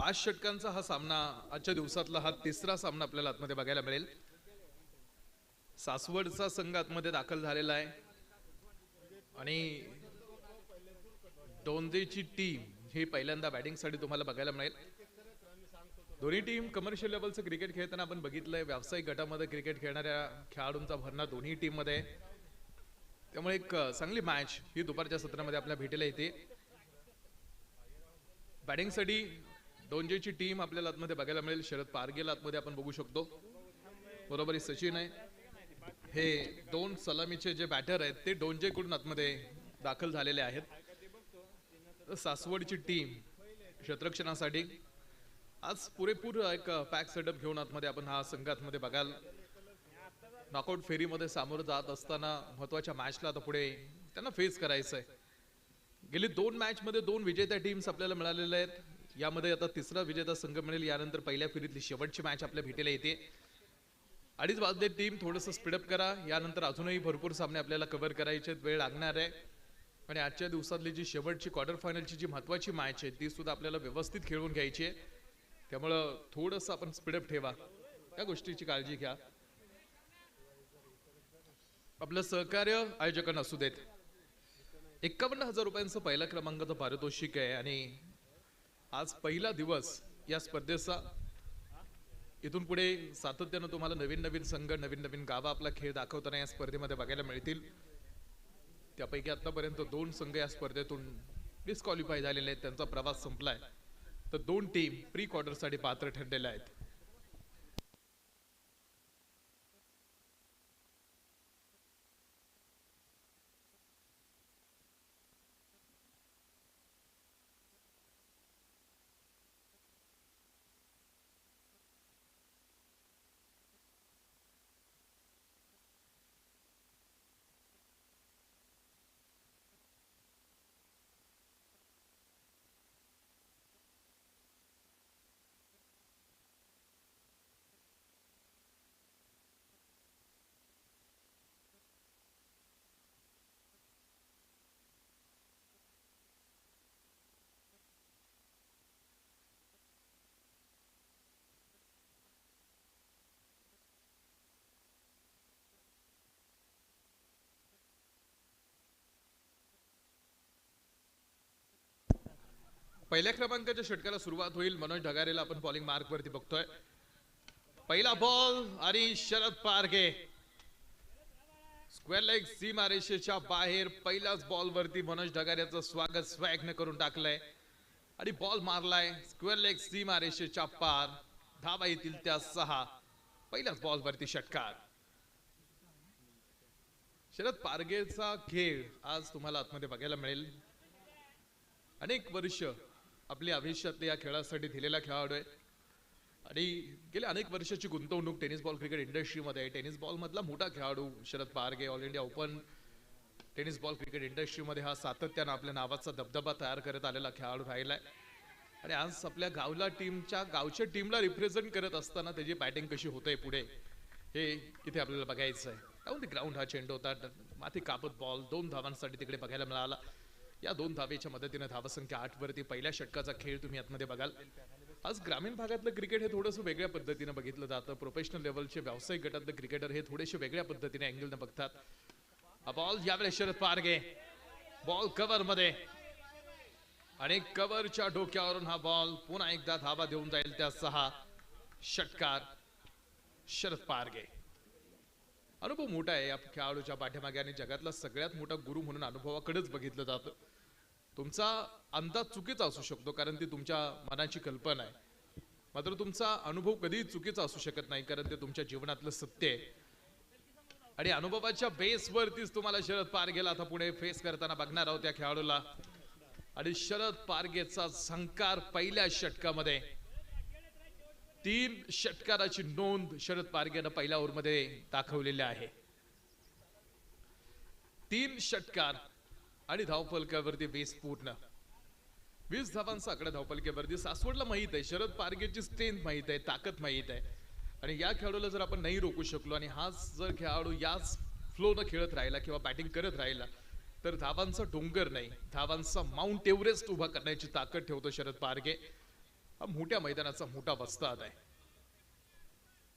5 षटकांचा हा सामना आजच्या दिवसातला हा तिसरा सामना आपल्याला आतमध्ये बघायला मिळेल। सासवडचा संघ आतमध्ये दाखल झालेला आहे आणि डोंजेची टीम ही पहिल्यांदा बॅटिंगसाठी तुम्हाला बघायला मिळेल। दोन्ही टीम कमर्शियल लेवलचं क्रिकेट खेळताना आपण बघितलंय, व्यावसायिक गटामध्ये क्रिकेट खेळणाऱ्या खेळाडूंचा भरणा दोन्ही टीम मध्ये, त्यामुळे एक चांगली मॅच ही दुपारच्या सत्रामध्ये आपल्या भेटीला येते। बॅटिंगसाठी डोंजेची टीम आपल्याला आतमध्ये बघायला मिळेल। शरद पारगेला आतमध्ये आपण बघू शकतो, बरोबर सचिन आहे। हे दोन सलामीचे जे बॅटर आहेत ते डोंजेकडून आतमध्ये दाखल झालेले आहेत। सासवडची टीम क्षेत्ररक्षणासाठी आज पुरेपूर एक पॅक सेटअप घेऊन आतमध्ये आपण हा संघातमध्ये बघाल। नॉकआउट फेरीमध्ये सामोरं जात असताना महत्त्वाच्या मॅचला आता पुढे त्यांना फेस करायचं आहे। गेली 2 मॅच मध्ये 2 विजेत्या टीम्स आपल्याला मिळालेल्या आहेत। यामध्ये आता तिसरा विजेता संघ मिळेल। यानंतर पहिल्या फेरीतली शेवटची मॅच आपल्या भेटीला येते। 2:30 वाजले, टीम थोडंसं स्पीडअप करा, यानंतर अजूनही भरपूर सामने आपल्याला कव्हर करायचे, वेळ लागणार आहे। आणि आजच्या दिवसातली जी शेवटची क्वार्टर फायनलची जी महत्त्वाची मॅच आहे ती सुद्धा आपल्याला व्यवस्थित खेळून घ्यायची आहे, त्यामुळं थोडंसं आपण स्पीडअप ठेवा, या गोष्टीची काळजी घ्या। आपलं सहकार्य आयोजकांना असू देत। 51,000 रुपयांचं पहिला क्रमांकाचं पारितोषिक आहे आणि आज पहिला दिवस या स्पर्धेचा। इथून पुढे सातत्यानं तुम्हाला नवीन नवीन संघ, नवीन नवीन गावं आपला खेळ दाखवताना या स्पर्धेमध्ये बघायला मिळतील। त्यापैकी आतापर्यंत 2 संघ या स्पर्धेतून डिस्क्वालिफाय झालेले आहेत, त्यांचा प्रवास संपलाय, तर 2 टीम प्री क्वार्टरसाठी पात्र ठरलेल्या आहेत। पहिल्या क्रमांकाच्या षटकाला सुरुवात होईल। मनोज ढगारेला आपण बॉलिंग मार्क वरती बघतोय। पहिला बॉल आणि शरद पारगे स्क्वेअर लेग सीमारेषेच्या बाहेर। पहिल्याच बॉल वरती मनोज ढगारेचं स्वागत स्वॅगने करून टाकलंय आणि बॉल मारलाय स्क्वेअर लेग सीमारेषेच्या पार। धावा येतील त्या 6। पहिल्याच बॉल वरती षटकार। शरद पारगेचा खेळ आज तुम्हाला आतमध्ये बघायला मिळेल। अनेक वर्ष आपल्या आयुष्यातल्या या खेळासाठी दिलेला खेळाडू आहे आणि गेल्या अनेक वर्षाची गुंतवणूक टेनिस बॉल क्रिकेट इंडस्ट्रीमध्ये आहे। टेनिस बॉल मधला मोठा खेळाडू Sharad Parge all India open tennis ball cricket इंडस्ट्रीमध्ये हा सातत्यानं आपल्या नावाचा दबदबा तयार करत आलेला खेळाडू राहिलाय आणि आज आपल्या गावच्या टीमला रिप्रेझेंट करत असताना त्याची बॅटिंग कशी होते पुढे हे इथे आपल्याला बघायचं आहे। डाऊन द ग्राउंड हा चेंडू होता, माती कापत बॉल 2 धावांसाठी तिकडे बघायला मिळाला। या 2 धावेच्या मदतीने धावसंख्या 8 वरती पहिल्या षटकाचा खेळ तुम्ही आतमध्ये बघाल। आज ग्रामीण भागातलं क्रिकेट हे थोडंसं वेगळ्या पद्धतीने बघितलं जातं। प्रोफेशनल लेवलचे व्यावसायिक गटातले क्रिकेटर हे थोडेसे वेगळ्या पद्धतीने अँगलने बघतात। हा बॉल यावेळेस शरद पारगे बॉल कव्हर मध्ये आणि कव्हरच्या डोक्यावरून हा बॉल पुन्हा एकदा धावा देऊन जाईल त्या 6। षटकार शरद पारगे। अनुभव मोठा आहे या खेळाडूच्या पाठीमागे आणि जगातला सगळ्यात मोठा गुरु म्हणून अनुभवाकडेच बघितलं जातं। तुमचा अंदाज चुकीचा असू शकतो कारण ती तुमच्या मनाची कल्पना आहे, मात्र तुमचा अनुभव कधीही चुकीचा असू शकत नाही कारण ते तुमच्या जीवनातलं सत्य आहे। आणि अनुभवाच्या बेसवरतीच तुम्हाला शरद पारगेला आता पुढे फेस करताना बघणार आहोत त्या खेळाडूला। आणि शरद पारगेचा झंकार पहिल्या षटकामध्ये 3 षटकाराची नोंद शरद पारगेनं पहिल्या ओव्हरमध्ये दाखवलेली आहे। 3 षटकार आणि धावफलकावरती 20 पूर्ण, 20 धावांचा आकडा धावफलकावरती। सासवडला माहित आहे शरद पारगेची स्ट्रेंथ माहित आहे, ताकद माहित आहे आणि या खेळाडूला जर आपण नाही रोखू शकलो आणि हाच जर खेळाडू याच फ्लोनं खेळत राहिला किंवा बॅटिंग करत राहिला तर धावांचा डोंगर नाही, धावांचा माउंट एव्हरेस्ट उभा करण्याची ताकद ठेवतो शरद पारगे। हा मोठ्या मैदानाचा मोठा वस्ताद आहे.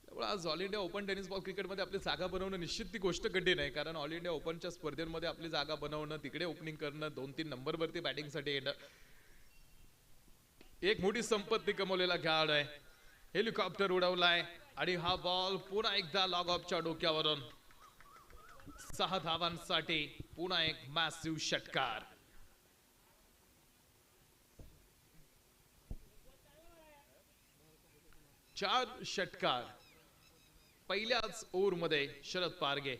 त्यामुळे आज all India open tennis ball क्रिकेटमध्ये आपली जागा बनवणं निश्चित ती गोष्ट कठीण आहे, कारण ऑल इंडिया ओपनच्या स्पर्धेमध्ये आपली जागा बनवणं, तिकडे ओपनिंग करणं, 2-3 नंबरवरती बॅटिंगसाठी येणं, एक मोठी संपत्ती कमवलेला खेळाडू आहे. हेलिकॉप्टर उडवलाय आणि हा बॉल पुन्हा एकदा लॉग ऑफच्या डोक्यावरून 6 धावांसाठी पुन्हा एक मॅसिव्ह षटकार. चार षटकार पहिल्याच ओव्हरमध्ये शरद पारगे.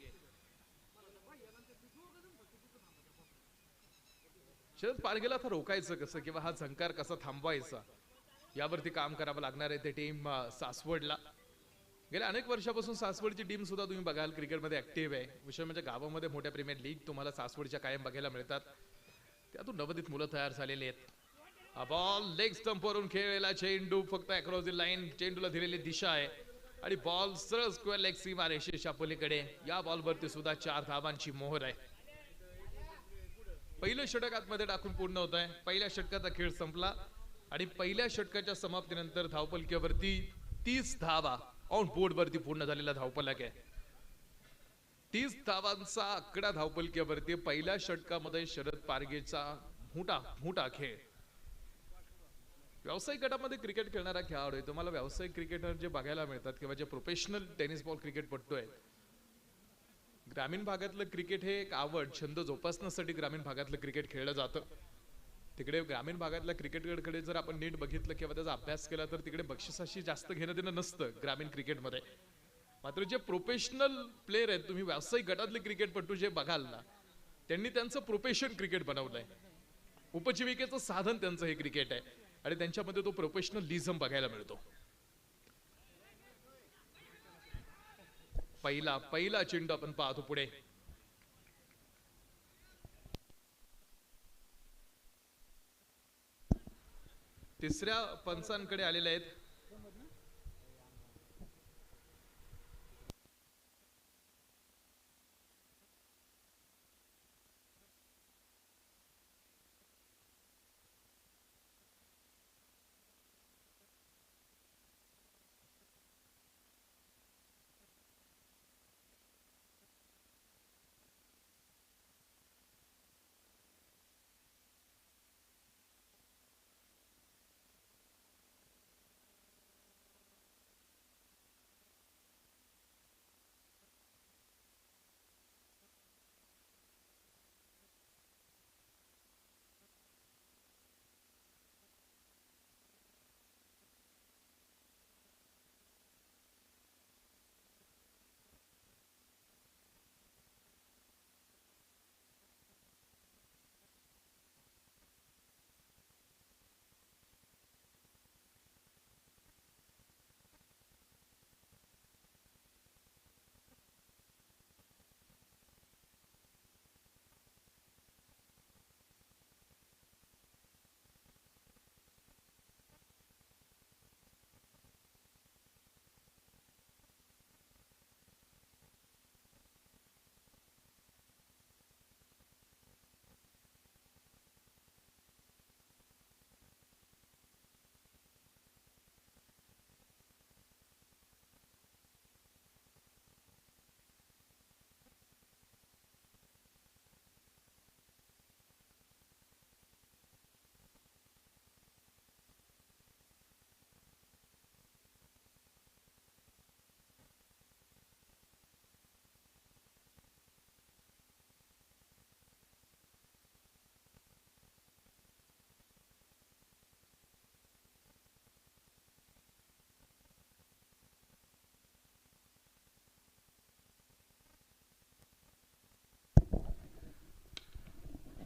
शरद पारगेला आता रोखायचं कसं किंवा हा झंकार कसा थांबवायचा यावरती काम करावं लागणार आहे ते टीम सासवडला. गेल्या अनेक वर्षापासून सासवडची टीम सुद्धा तुम्ही बघाल क्रिकेटमध्ये ऍक्टिव्ह आहे. विषय म्हणजे गावामध्ये मोठ्या प्रीमियर लीग तुम्हाला सासवडच्या कायम बघायला मिळतात. त्यातून नवोदित मुलं तयार झालेली आहेत. हा बॉल लेग स्टंपवरून खेळलेला चेंडू फक्त अक्रॉस द लाईन, चेंडूला दिलेली दिशा आहे आणि बॉल सरळ स्क्वेअर लेग सीमा रेषेच्या पलीकडे. या बॉलवरती सुद्धा 4 धावांची मोहर आहे. पहिलं षटक आतमध्ये टाकून पूर्ण होत आहे. पहिल्या षटकाचा खेळ संपला आणि पहिल्या षटकाच्या समाप्तीनंतर धावपलकीवरती 30 धावा ऑन बोर्ड वरती पूर्ण झालेला धावपलक आहे. 30 धावांचा आकडा धावपलकीवरती. पहिल्या षटकामध्ये शरद पारगेचा मोठा खेळ. व्यावसायिक गटामध्ये क्रिकेट खेळणारा खेळाडू आहे. तुम्हाला व्यावसायिक क्रिकेटर जे बघायला मिळतात किंवा जे प्रोफेशनल टेनिस बॉल क्रिकेटपटू आहेत, ग्रामीण भागातलं क्रिकेट हे एक आवड छंद जोपासण्यासाठी ग्रामीण भागातलं क्रिकेट खेळलं जातं. तिकडे ग्रामीण भागातल्या क्रिकेटकडे जर आपण नीट बघितलं किंवा त्याचा अभ्यास केला तर तिकडे बक्षिसाशी जास्त घेणं देणं नसतं ग्रामीण क्रिकेटमध्ये. मात्र जे प्रोफेशनल प्लेयर आहेत, तुम्ही व्यावसायिक गटातले क्रिकेटपटू जे बघाल ना, त्यांनी त्यांचं प्रोफेशन क्रिकेट बनवलंय. उपजीविकेचं साधन त्यांचं हे क्रिकेट आहे आणि त्यांच्यामध्ये तो प्रोफेशनलिझम बघायला मिळतो. पहिला चेंडू आपण पाहतो पुढे. तिसऱ्या पंचांकडे आलेले आहेत.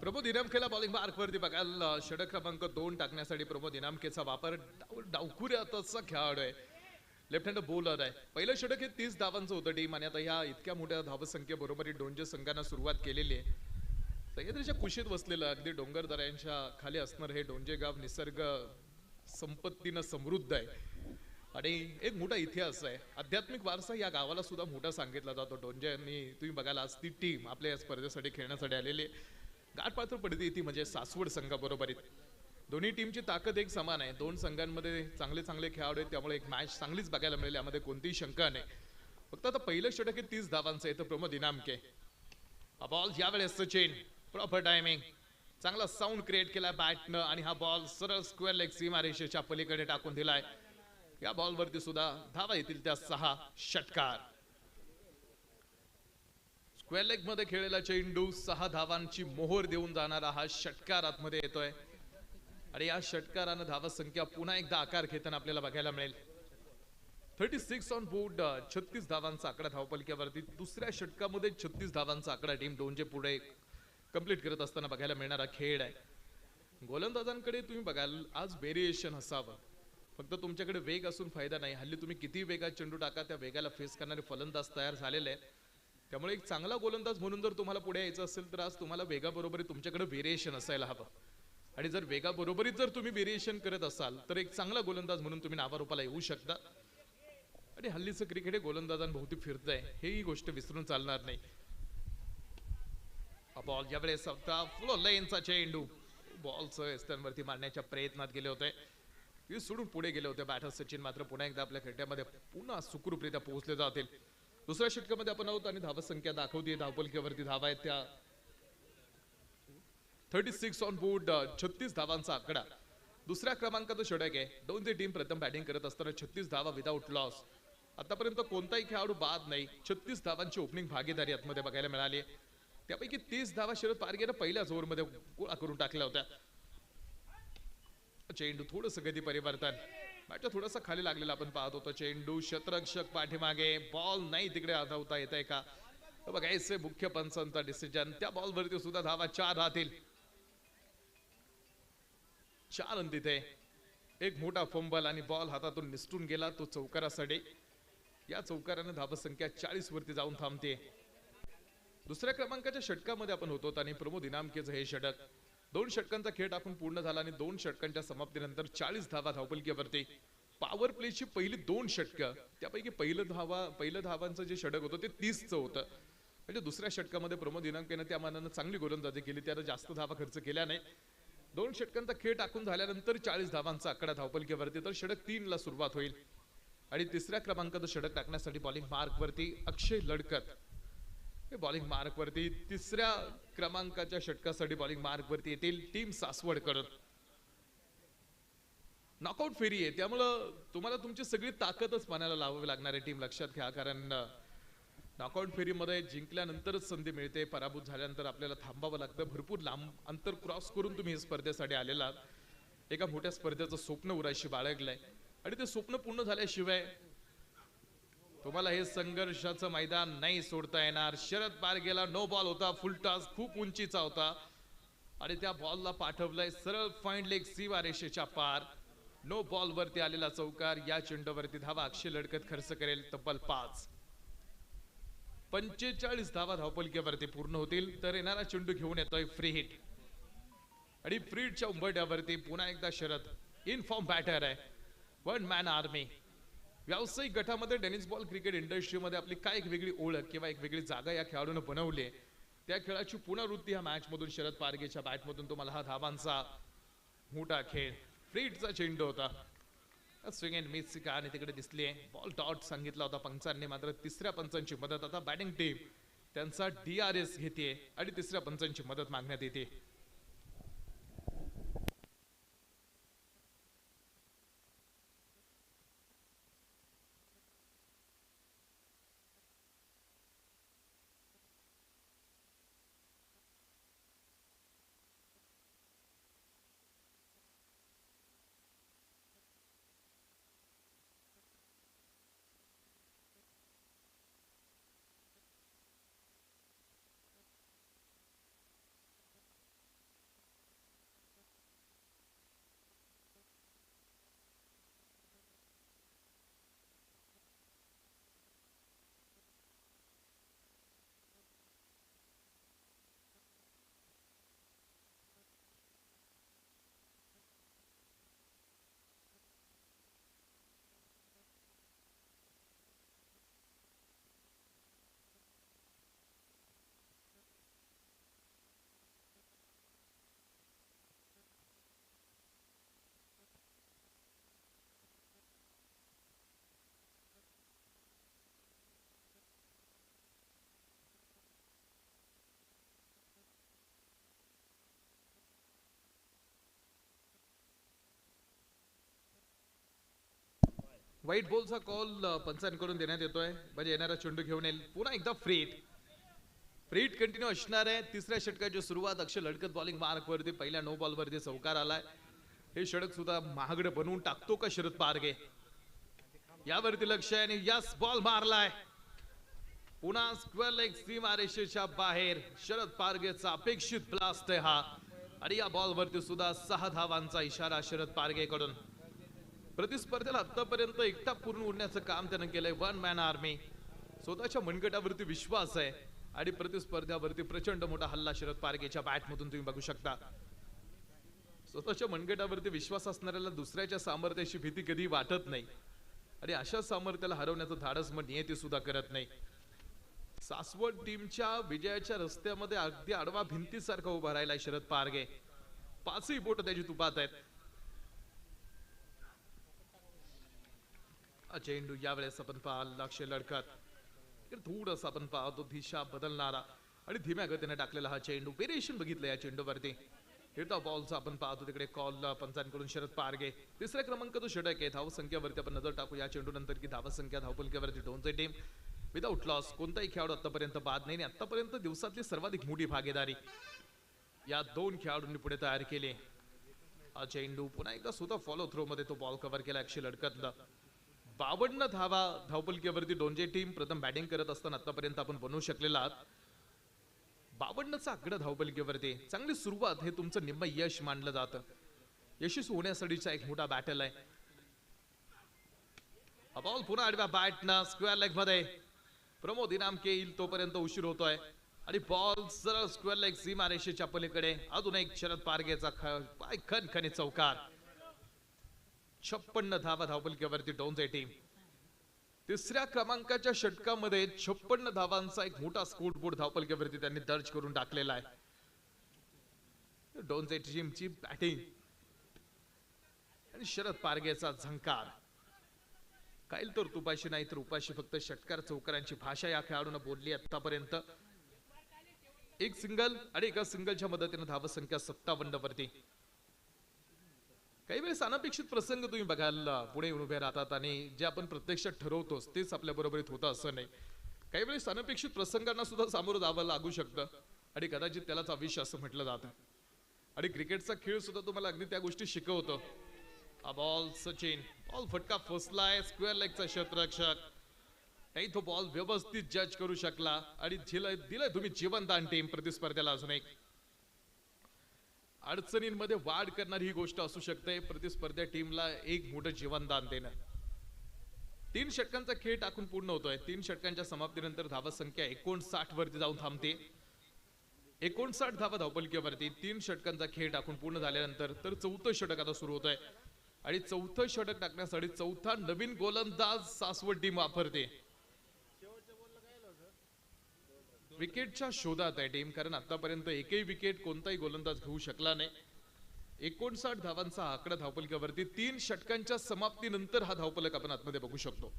प्रमोद इनामकेला बॉलिंग मार्कवरती बघाल. षटक क्रमांक 2 टाकण्यासाठी प्रमोद इनामकेचा वापर. डावखुऱ्याचा खेळाडू आहे, लेफ्ट हँड बॉलर आहे. पहिलं षटक हे 30 धावांचं होतं टीम आणि आता ह्या इतक्या मोठ्या धावसंख्येबरोबर डोंजे संघानं सुरुवात केलेली आहे. सह्याद्रीच्या कुशीत वसलेलं अगदी डोंगर दऱ्यांच्या खाली असणार हे डोंजे गाव निसर्ग संपत्तीनं समृद्ध आहे आणि एक मोठा इतिहास आहे. आध्यात्मिक वारसा या गावाला सुद्धा मोठा सांगितला जातो. डोंजेंनी तुम्ही बघाल आज ती टीम आपल्या या स्पर्धेसाठी खेळण्यासाठी आलेली. गाठपात्र पडती ती म्हणजे सासवड संघाबरोबर. दोन्ही टीमची ताकद एक समान आहे. दोन संघांमध्ये चांगले चांगले खेळाडू आहेत, त्यामुळे एक मॅच चांगलीच बघायला मिळेल, यामध्ये कोणतीही शंका नाही. फक्त आता पहिलं षटक आहे 30 धावांचं आहे, तर प्रमोद इनामके. हा बॉल यावेळेस सचिन, प्रॉपर टायमिंग, चांगला साऊंड क्रिएट केला बॅटनं आणि हा बॉल सरळ स्क्वेअर लेग सीमारेषेच्या पलीकडे टाकून दिलाय. या बॉलवरती सुद्धा धावा येतील त्या 6. षटकार. स्क्वेअर लेग मध्ये खेळलेला चेंडू 6 धावांची मोहर देऊन जाणारा हा षटकार आतमध्ये येतोय आणि या षटकारानं धावा संख्या पुन्हा एकदा आकार घेताना आपल्याला बघायला मिळेल. 36 ऑन बोर्ड, 36 धावांचा आकडा धावपलक्यावरती. दुसऱ्या षटकामध्ये 36 धावांचा आकडा टीम 2 चे पुढे कंप्लीट करत असताना बघायला मिळणारा खेळ आहे. गोलंदाजांकडे तुम्ही बघाल आज व्हेरिएशन असावं. फक्त तुमच्याकडे वेग असून फायदा नाही. हल्ली तुम्ही किती वेगात चेंडू टाका, त्या वेगाला फेस करणारे फलंदाज तयार झालेले आहेत. त्यामुळे एक चांगला गोलंदाज म्हणून जर तुम्हाला पुढे यायचं असेल तर आज तुम्हाला वेगाबरोबर तुमच्याकडे व्हेरिएशन असायला हवं. आणि जर वेगाबरोबरीत जर तुम्ही व्हेरिएशन करत असाल तर एक चांगला गोलंदाज म्हणून तुम्ही नावारूपाला येऊ शकता. आणि हल्लीचं क्रिकेट हे गोलंदाजांभोवती फिरतंय, ही गोष्ट विसरून चालणार नाही. बॉल ज्यावेळेस फुल लेनचा चेंडू, बॉलचं स्टंपवरती मारण्याच्या प्रयत्नात गेले होते, ती सोडून पुढे गेले होते बॅटर सचिन. मात्र पुन्हा एकदा आपल्या खड्ड्यामध्ये पुन्हा सुखरूपरित्या पोहोचले जातील. दुसऱ्या षटकामध्ये आपण आहोत आणि धावा संख्या दाखवते धावपलकीवरती धावा आहेत त्या 36 ऑन बोर्ड, 36 धावांचा आकडा. दुसऱ्या क्रमांकाचं षटक आहे. दोन्ही टीम प्रथम बॅटिंग करत असताना 36 धावा विदाउट लॉस. आतापर्यंत कोणताही खेळाडू बाद नाही. 36 धावांची ओपनिंग भागीदारी आतमध्ये बघायला मिळाली. त्यापैकी 30 धावा शरद पारगेनं पहिल्याच ओव्हरमध्ये गोळा करून टाकल्या होत्या. चेंडू थोडंसं गती परिवर्तन, बॅट थोडासा खाली लागलेला आपण पाहत होतो. चेंडू क्षेत्ररक्षक पाठीमागे, बॉल नाही तिकडे धावता येत आहे का बघायचं. मुख्य पंचांचा डिसिजन. त्या बॉलवरती सुद्धा धावा 4 राहतील. 4 रन तिथे. एक मोठा फंबल आणि बॉल हातातून निसटून गेला तो चौकारासाठी. या चौकाराने धावा संख्या 40 वरती जाऊन थांबते. दुसऱ्या क्रमांकाच्या षटकामध्ये आपण होतो आणि प्रमोद इनामकेचं हे षटक. 2 षटकांचा खेळ टाकून पूर्ण झाला आणि 2 षटकांच्या समाप्तीनंतर 40 धावा धावपलकीवरती. पॉवर प्लेची पहिली 2 षटकं, त्यापैकी पहिलं धावांचं जे षटक होतं ते 30चं होतं. म्हणजे दुसऱ्या षटकामध्ये प्रमोद इनामकेनं त्या मानानं चांगली गोलंदाजी केली, त्यानं जास्त धावा खर्च केल्या नाही. 2 षटकांचा खेळ टाकून झाल्यानंतर 40 धावांचा आकडा धावपलकीवरती. तर षटक 3 ला सुरुवात होईल आणि तिसऱ्या क्रमांकाचं षटक टाकण्यासाठी बॉलिंग मार्कवरती अक्षय लडकत. बॉलिंग मार्कवरती तिसऱ्या क्रमांकाच्या षटकासाठी बॉलिंग मार्कवरती येतील टीम सासवड करत. नॉकआउट फेरी आहे, त्यामुळं तुम्हाला तुमची सगळी ताकदच मनाला लावावी लागणार आहे. टीम लक्षात घ्या, कारण नॉकआउट फेरीमध्ये जिंकल्यानंतरच संधी मिळते. पराभूत झाल्यानंतर आपल्याला थांबावं लागतं. भरपूर लांब अंतर क्रॉस करून तुम्ही स्पर्धेसाठी आलेला. एका मोठ्या स्पर्धेचं स्वप्न उराशी बाळगलंय आणि ते स्वप्न पूर्ण झाल्याशिवाय तुम्हाला हे संघर्षाचं मैदान नाही सोडता येणार. शरद पारगेला नो बॉल होता, फुलटॉस खूप उंचीचा होता आणि त्या बॉलला पाठवलंय सरळ फाईन लेग सीमारेषेच्या पार. नो बॉल वरती आलेला चौकार. या चेंडूवरती धावा अक्षय लडकत खर्च करेल तब्बल 5. 45 धावा धावपलकीवरती पूर्ण होतील. तर येणारा चेंडू घेऊन येतोय फ्री हिट आणि फ्री हिटच्या उंबरठ्यावरती पुन्हा एकदा शरद इन फॉर्म बॅटर आहे. 1 मॅन आर्मी. व्यावसायिक गटामध्ये टेनिस बॉल क्रिकेट इंडस्ट्रीमध्ये आपली काय एक वेगळी ओळख किंवा एक वेगळी जागा या खेळाडूने बनवली आहे. त्या खेळाची पुनरावृत्ती ह्या मॅच मधून शरद पारगेच्या बॅटमधून तुम्हाला हा धावांचा मोठा खेळ. फ्री हिटचा चेंडू होता. स्विंग अँड मिस आणि तिकडे दिसली आहे. बॉल डॉट सांगितला होता पंचांनी, मात्र तिसऱ्या पंचांची मदत. आता बॅटिंग टीम त्यांचा DRS घेते आणि तिसऱ्या पंचांची मदत मागण्यात येते. व्हाईट बॉलचा कॉल पंचांकडून देण्यात येतोय. म्हणजे येणारा चेंडू घेऊन येईल पुन्हा एकदा फ्रीट कंटिन्यू असणार आहे. तिसऱ्या षटकाची सुरुवात अक्षय लढकत बॉलिंग मार्क वरती पहिल्या नो बॉल वरती चौकार आलाय. हे षटक सुद्धा महागडे बनवून टाकतो का शरद पारगे यावरती लक्ष आहे आणि यस बॉल मारलाय पुन्हा स्क्वेअर लेग सीमारेषेच्या बाहेर. शरद पारगेचा अपेक्षित ब्लास्ट आहे हा आणि या बॉल वरती सुद्धा 6 धावांचा इशारा शरद पारगे कडून. प्रतिस्पर्धेला आतापर्यंत एकटा पूर्ण उडण्याचं काम त्यानं केलंय. One man army. स्वतःच्या मनगटावरती विश्वास आहे आणि प्रतिस्पर्ध्यावरती प्रचंड मोठा हल्ला शरद पारगेच्या बॅट मधून तुम्ही बघू शकता. स्वतःच्या मनगटावरती विश्वास असणाऱ्याला दुसऱ्याच्या सामर्थ्याची भीती कधी वाटत नाही आणि अशा सामर्थ्याला हरवण्याचं धाडस मग नियती सुद्धा करत नाही. सासवड टीमच्या विजयाच्या रस्त्यामध्ये अगदी आडवा भिंतीसारखा उभा राहिलाय शरद पारगे. 5ही बोट त्याची तुपात आहेत. चेंडू यावेळेस आपण पाहाल अक्षय लढकत थोडस आपण पाहतो दिशा बदलणारा आणि धीम्या गतीने टाकलेला हा चेंडू. वेरिएशन बघितलं या चेंडूवरती. हिरता बॉलचा आपण पाहतो तिकडे कॉल पंचांकडून शरद पारगे. तिसऱ्या क्रमांक तो षटक आहे. धावसंख्येवरती आपण नजर टाकू या चेंडू नंतर की धावसंख्या धावपलक्यावरती डोनचे टीम विदाउट लॉस. कोणताही खेळाडू आतापर्यंत बाद नाही. आतापर्यंत दिवसातली सर्वाधिक मोठी भागीदारी या 2 खेळाडूंनी पुढे तयार केली. हा चेंडू पुन्हा एकदा सुद्धा फॉलो थ्रो मध्ये तो बॉल कव्हर केला अक्षय लढकतला. 52 धावा धावपलकीवरती डोंजे टीम प्रथम बॅटिंग करत असताना आतापर्यंत आपण बनवू शकलेला 52चा आकडा धावपलकीवरती. चांगली सुरुवात हे तुमचं निम्म यश मानलं जातं. यशस्वी होण्यासाठीचा एक मोठा बॅटल आहे. बॉल पुन्हा आडव्या बॅटनं स्क्वेअर लेग मध्ये प्रमोद इनामके येईल तोपर्यंत उशीर होतोय आणि बॉल सरळ स्क्वेअर लेग सीमारेषेच्या पलीकडे. अजून एक शरद पारगेचा पाय खणखणीत चौकार. 56 धावा धावपलकीवरती डोंजे टीम. तिसऱ्या क्रमांकाच्या षटकामध्ये 56 धावांचा एक मोठा स्कोर बोर्ड धावपलकीवरती त्यांनी दर्ज करून टाकलेला आहे. डोंजे टीमची बॅटिंग आणि शरद पारगेचा झंकार. काही तर तुपाशी नाही तर उपाशी फक्त षटकार चौकारांची भाषा या खेळाडूंना बोलली आतापर्यंत. एक सिंगल आणि एका सिंगलच्या मदतीने धावसंख्या 57 वरती. काही वेळेस अनपेक्षित प्रसंग तुम्ही बघायला पुढे येऊन उभे राहतात आणि जे आपण प्रत्यक्षात ठरवतोच तेच आपल्या बरोबरीत होतं असं नाही. काही वेळेस अनपेक्षित प्रसंगांना सुद्धा सामोरं जावं लागू शकतं आणि कदाचित त्यालाच आयुष्य असं म्हटलं जातं. आणि क्रिकेटचा खेळ सुद्धा तुम्हाला अगदी त्या गोष्टी शिकवतो. हा बॉल सचिन बॉल फटका फसलाय. स्क्वेअर लेगचा क्षेत्ररक्षक नाही तो बॉल व्यवस्थित जज करू शकला आणि दिलंय तुम्ही जीवनदान टीम प्रतिस्पर्ध्याला. अजून एक अडचणींमध्ये वाढ करणारी ही गोष्ट असू शकते प्रतिस्पर्ध्या टीमला एक मोठं जीवनदान देणं. 3 षटकांचा खेळ टाकून पूर्ण होतोय. 3 षटकांच्या समाप्तीनंतर धावसंख्या 59 वरती जाऊन थांबते. 59 धावा धावपलकीवरती 3 षटकांचा खेळ टाकून पूर्ण झाल्यानंतर तर 4थं षटक आता सुरू होत आहे आणि 4थं षटक टाकण्यासाठी 4था नवीन गोलंदाज सासवड टीम वापरते. विकेटच्या शोधात आहे टीम कारण आतापर्यंत एकही विकेट कोणताही गोलंदाज घेऊ शकला नाही. 59 धावांचा आकडा धावपलकावरती 3 षटकांच्या समाप्तीनंतर हा धावपलक आपण आतमध्ये बघू शकतो.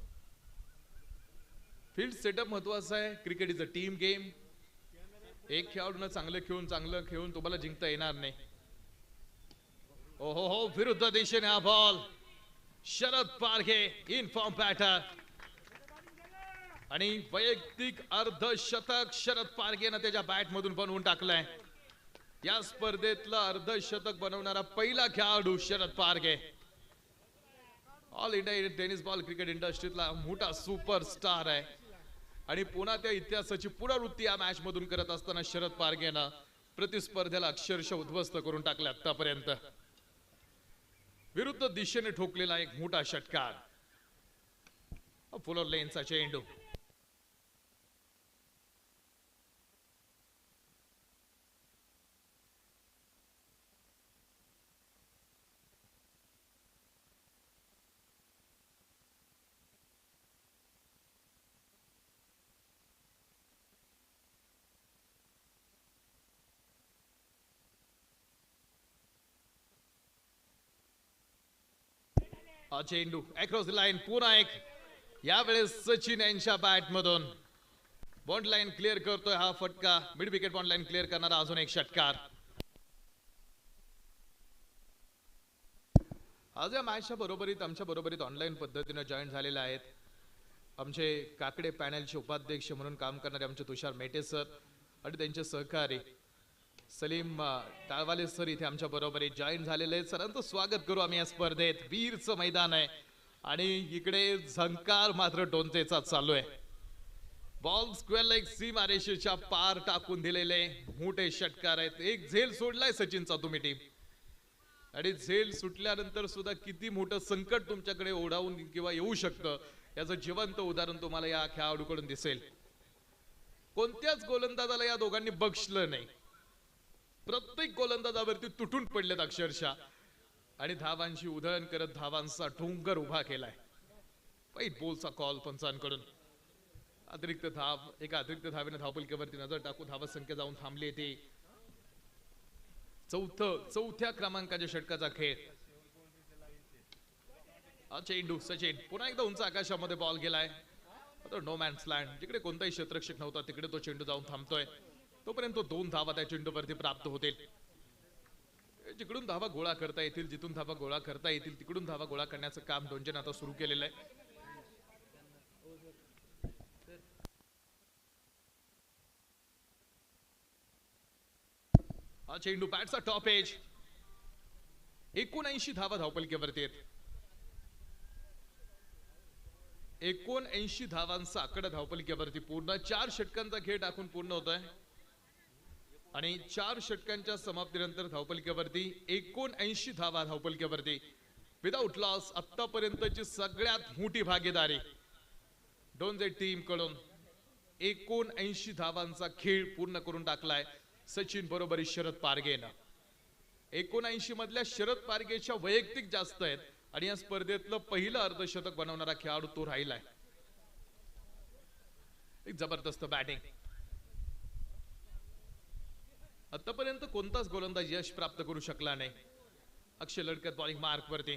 फील्ड सेटअप महत्वाचा आहे. Cricket is a team game. एक खेळाडून चांगलं खेळून तुम्हाला जिंकता येणार नाही. ओहो हो विरुद्ध दिशेने हा ball. Sharad Parge in form batter आणि वैयक्तिक अर्धशतक शरद पारगेनं त्याच्या बॅट मधून बनवून टाकलंय. या स्पर्धेतला अर्धशतक बनवणारा पहिला खेळाडू Sharad Parge. All India tennis ball cricket इंडस्ट्रीतला मोठा सुपरस्टार आहे आणि पुन्हा त्या इतिहासाची पुनरावृत्ती या मॅच मधून करत असताना शरद पारगेनं प्रतिस्पर्ध्याला अक्षरशः उद्ध्वस्त करून टाकले. आतापर्यंत विरुद्ध दिशेने ठोकलेला एक मोठा षटकार. फुलर लेनचा चेंडू चेंडू अक्रॉस द लाईन. पुन्हा एक यावेळेस सचिन यांच्या बॅट मधून बॉन्ड लाईन क्लिअर करतोय हा फटका. Mid wicket bond line clear करणारा अजून एक षटकार. आज या मॅचच्या बरोबरीत आमच्या बरोबरीत ऑनलाईन पद्धतीने जॉईन झालेले आहेत आमचे काकडे पॅनलचे उपाध्यक्ष म्हणून काम करणारे आमचे तुषार मेटे सर आणि त्यांचे सहकारी सलीम टाळवाले सर इथे आमच्या बरोबरीत जॉईन झालेले आहेत. सरांचं स्वागत करू आम्ही या स्पर्धेत. वीरचं मैदान आहे आणि इकडे झंकार मात्र डोंतेचा चालू आहे. बॉल स्क्वेअर लेग सीमारेषेच्या पार टाकून दिलेले मोठे षटकार आहेत. एक झेल सोडलाय सचिनचा तुम्ही टीम आणि झेल सुटल्यानंतर सुद्धा किती मोठं संकट तुमच्याकडे ओढावून किंवा येऊ शकतं याचं जिवंत उदाहरण तुम्हाला या खेळाडूकडून दिसेल. कोणत्याच गोलंदाजाला या दोघांनी बक्षलं नाही. प्रत्येक गोलंदाजावरती तुटून पडलेत अक्षरशः आणि धावांची उधळण करत धावांचा डोंगर उभा केलाय. वाईट बॉलचा कॉल पंचांकडून. अतिरिक्त धाव एका अतिरिक्त धावेने धावपलकेवरती नजर टाकू धावा संख्या जाऊन थांबली ती. चौथ्या क्रमांकाच्या षटकाचा खेळ. चेंडू सचिन पुन्हा एकदा उंच आकाशामध्ये बॉल गेलाय. नो मॅन्स लँड जिकडे कोणताही क्षेत्ररक्षक नव्हता तिकडे तो चेंडू जाऊन थांबतोय. तोपर्यंत 2 धावा त्या चेंडूवरती प्राप्त होतील. जिकडून धावा गोळा करता येतील जिथून धावा गोळा करता येतील तिकडून धावा गोळा करण्याचं काम डोंजेने आता सुरू केलेलं आहे. हा चेंडू बॅटचा टॉप एज. 79 धावा धावपलकेवरती आहेत. 79 धावांचा आकडा धावपलकेवरती पूर्ण. 4 षटकांचा खेळ टाकून पूर्ण होत आहे आणि 4 षटकांच्या समाप्तीनंतर धावपलकेवरती 79 धावा धावपलकेवरती विदाउट लॉस. आतापर्यंतची सगळ्यात मोठी भागीदारी डोंजे टीम कडून. 79 धावांचा खेळ पूर्ण करून टाकलाय सचिन बरोबर शरद पारगेनं. 79 मधल्या शरद पारगेच्या वैयक्तिक जास्त आहेत आणि या स्पर्धेतलं पहिलं अर्धशतक बनवणारा खेळाडू तो राहिलाय. एक जबरदस्त बॅटिंग. आतापर्यंत कोणताच गोलंदाज यश प्राप्त करू शकला नाही. अक्षय लडकत बॉलिंग मार्क वरती.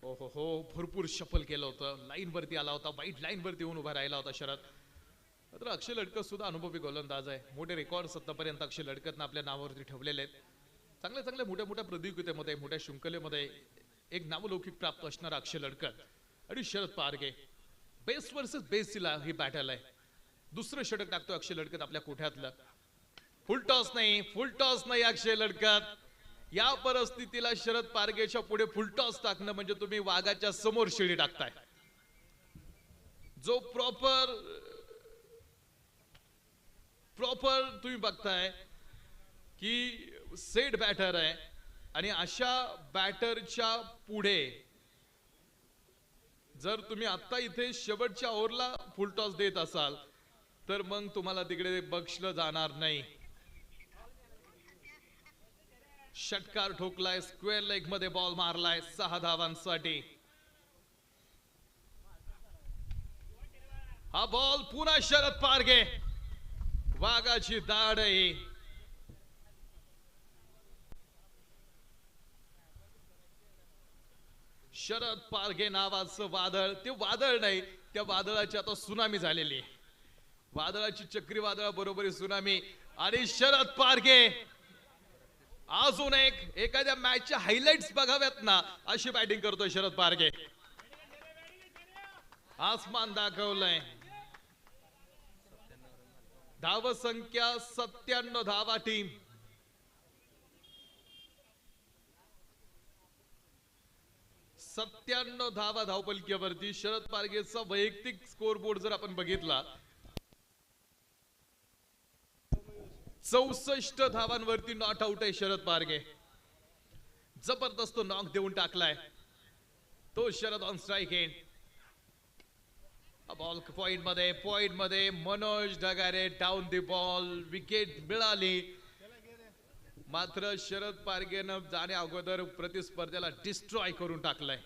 हो भरपूर शफल केलं होतं. लाईन वरती आला होता. वाईट लाईन वरती येऊन उभा राहिला होता शरद. मात्र अक्षय लडकत सुद्धा अनुभवी गोलंदाज आहे. मोठे रेकॉर्ड आतापर्यंत अक्षय लडकतनं आपल्या नावावरती ठेवलेले आहेत. चांगल्या मोठ्या प्रतियोगितेमध्ये मोठ्या शृंखलेमध्ये एक नावलौकिक प्राप्त असणारा अक्षय लडकत आणि शरद पारगे. बेस्ट वर्सेस बेस्टची ही बॅटल आहे. दुसरं षटक टाकतो अक्षय लडकत आपल्या कोठ्यातलं. फुल टॉस नाही अक्षय लडकत. या परिस्थितीला शरद पारगेच्या पुढे फुल टॉस टाकणं म्हणजे तुम्ही वाघाच्या समोर शिडी टाकताय. जो प्रॉपर तुम्ही बघताय की सेट बॅटर आहे आणि अशा बॅटरच्या पुढे जर तुम्ही आता इथे शेवटच्या ओव्हरला फुल टॉस देत असाल तर मग तुम्हाला तिकडे बक्षलं जाणार नाही. षटकार ठोकलाय. स्क्वेअर लेग मध्ये बॉल मारलाय 6 धावांसाठी. हा बॉल पुन्हा शरद पारगे. वाघाची दाढ आहे. शरद पारगे नावाचं वादळ. ते वादळ नाही त्या वादळाची आता सुनामी झालेली आहे. वादळाची चक्रीवादळा बरोबर सुनामी आणि शरद पारगे अजून एखाद्या मॅचच्या हायलाइट्स बघाव्यात ना अशी बॅटिंग करतोय शरद पारगे. आसमान दाखवलंय. धाव संख्या 97 धावा टीम. धावा धावपलकीवरती. शरद पारगेचा वैयक्तिक स्कोर बोर्ड जर आपण बघितला 64 धावांवरती नॉट आउट आहे शरद पारगे. जबरदस्त नॉक देऊन टाकलाय तो Sharad on strike end. Ball point मध्ये Manoj Dhagare down the ball. Wicket मिळाली मात्र शरद पारगेनं जाण्या अगोदर प्रतिस्पर्ध्याला डिस्ट्रॉय करून टाकलाय.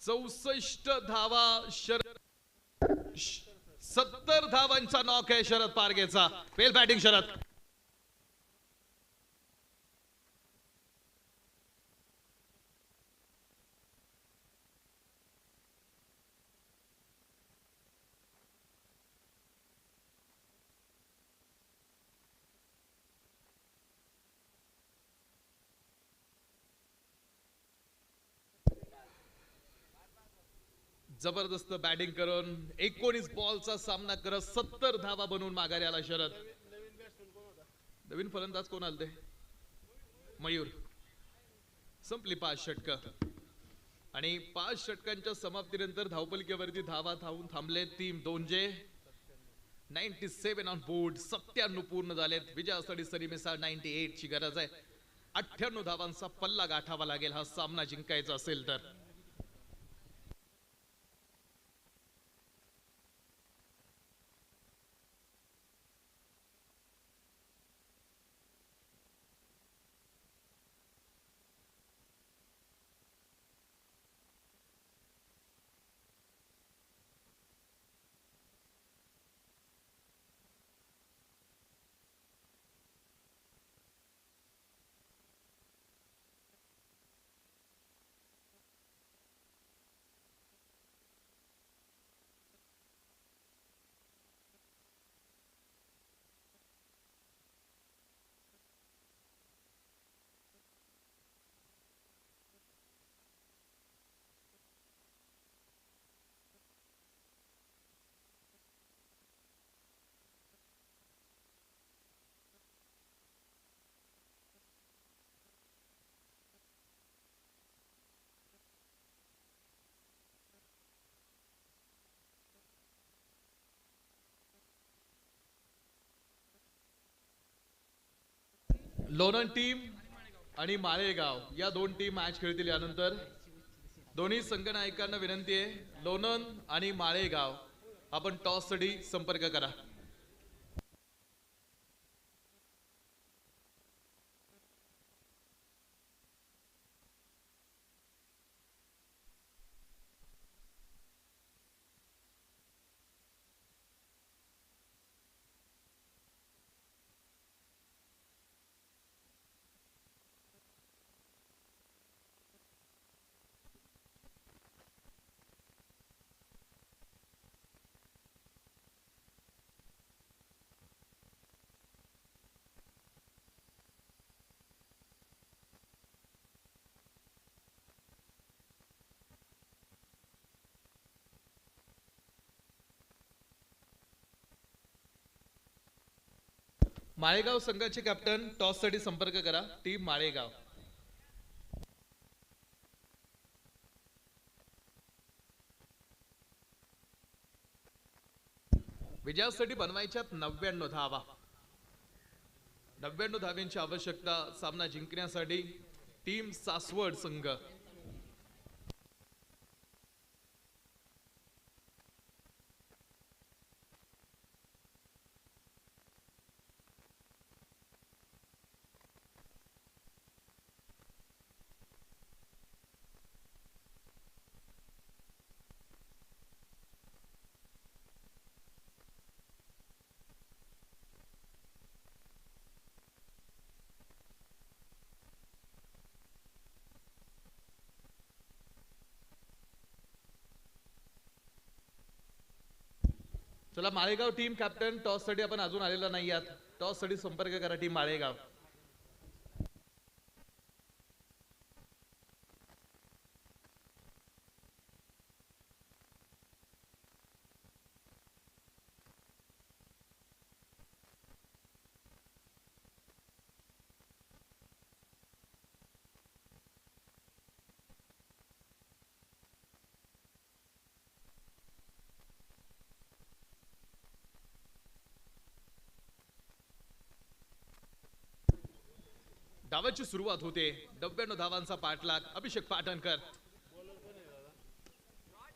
64 धावा. 70 धावांचा नॉक आहे शरद पारगेचा. Fail batting Sharad. जबरदस्त बॅटिंग करून 19 बॉलचा सामना करत 70 धावा बनवून माघारी आला शरद. नवीन फलंदाज कोण आलते? मयूर. संपली 5 षटक आणि 5 षटकांच्या समाप्तीनंतर धावपलकीवरती धावा धावून थांबले टीम दोनजे. 97 on board. 97 पूर्ण झालेत. विजयासाठी सरीमिसा 98 ची गरज आहे. 98 धावांचा पल्ला गाठावा लागेल हा सामना जिंकायचा असेल तर. लोणंद टीम आणि माळेगाव या दोन टीम मॅच खेळतील. यानंतर दोन्ही संघनायकांना विनंती आहे, लोणंद आणि माळेगाव आपण टॉस साठी संपर्क करा. माळेगाव संघाचे कॅप्टन टॉस साठी संपर्क करा. टीम माळेगाव. विजयासाठी बनवायच्यात 99 धावा. 99 धाव्यांची आवश्यकता सामना जिंकण्यासाठी. टीम सासवड संघ. चला माळेगाव टीम कॅप्टन टॉस साठी आपण अजून आलेला नाही आहात. टॉस साठी संपर्क करा टीम माळेगाव. डावाची सुरुवात होते. 99 धावांचा पाठलाग. अभिषेक पाटणकर.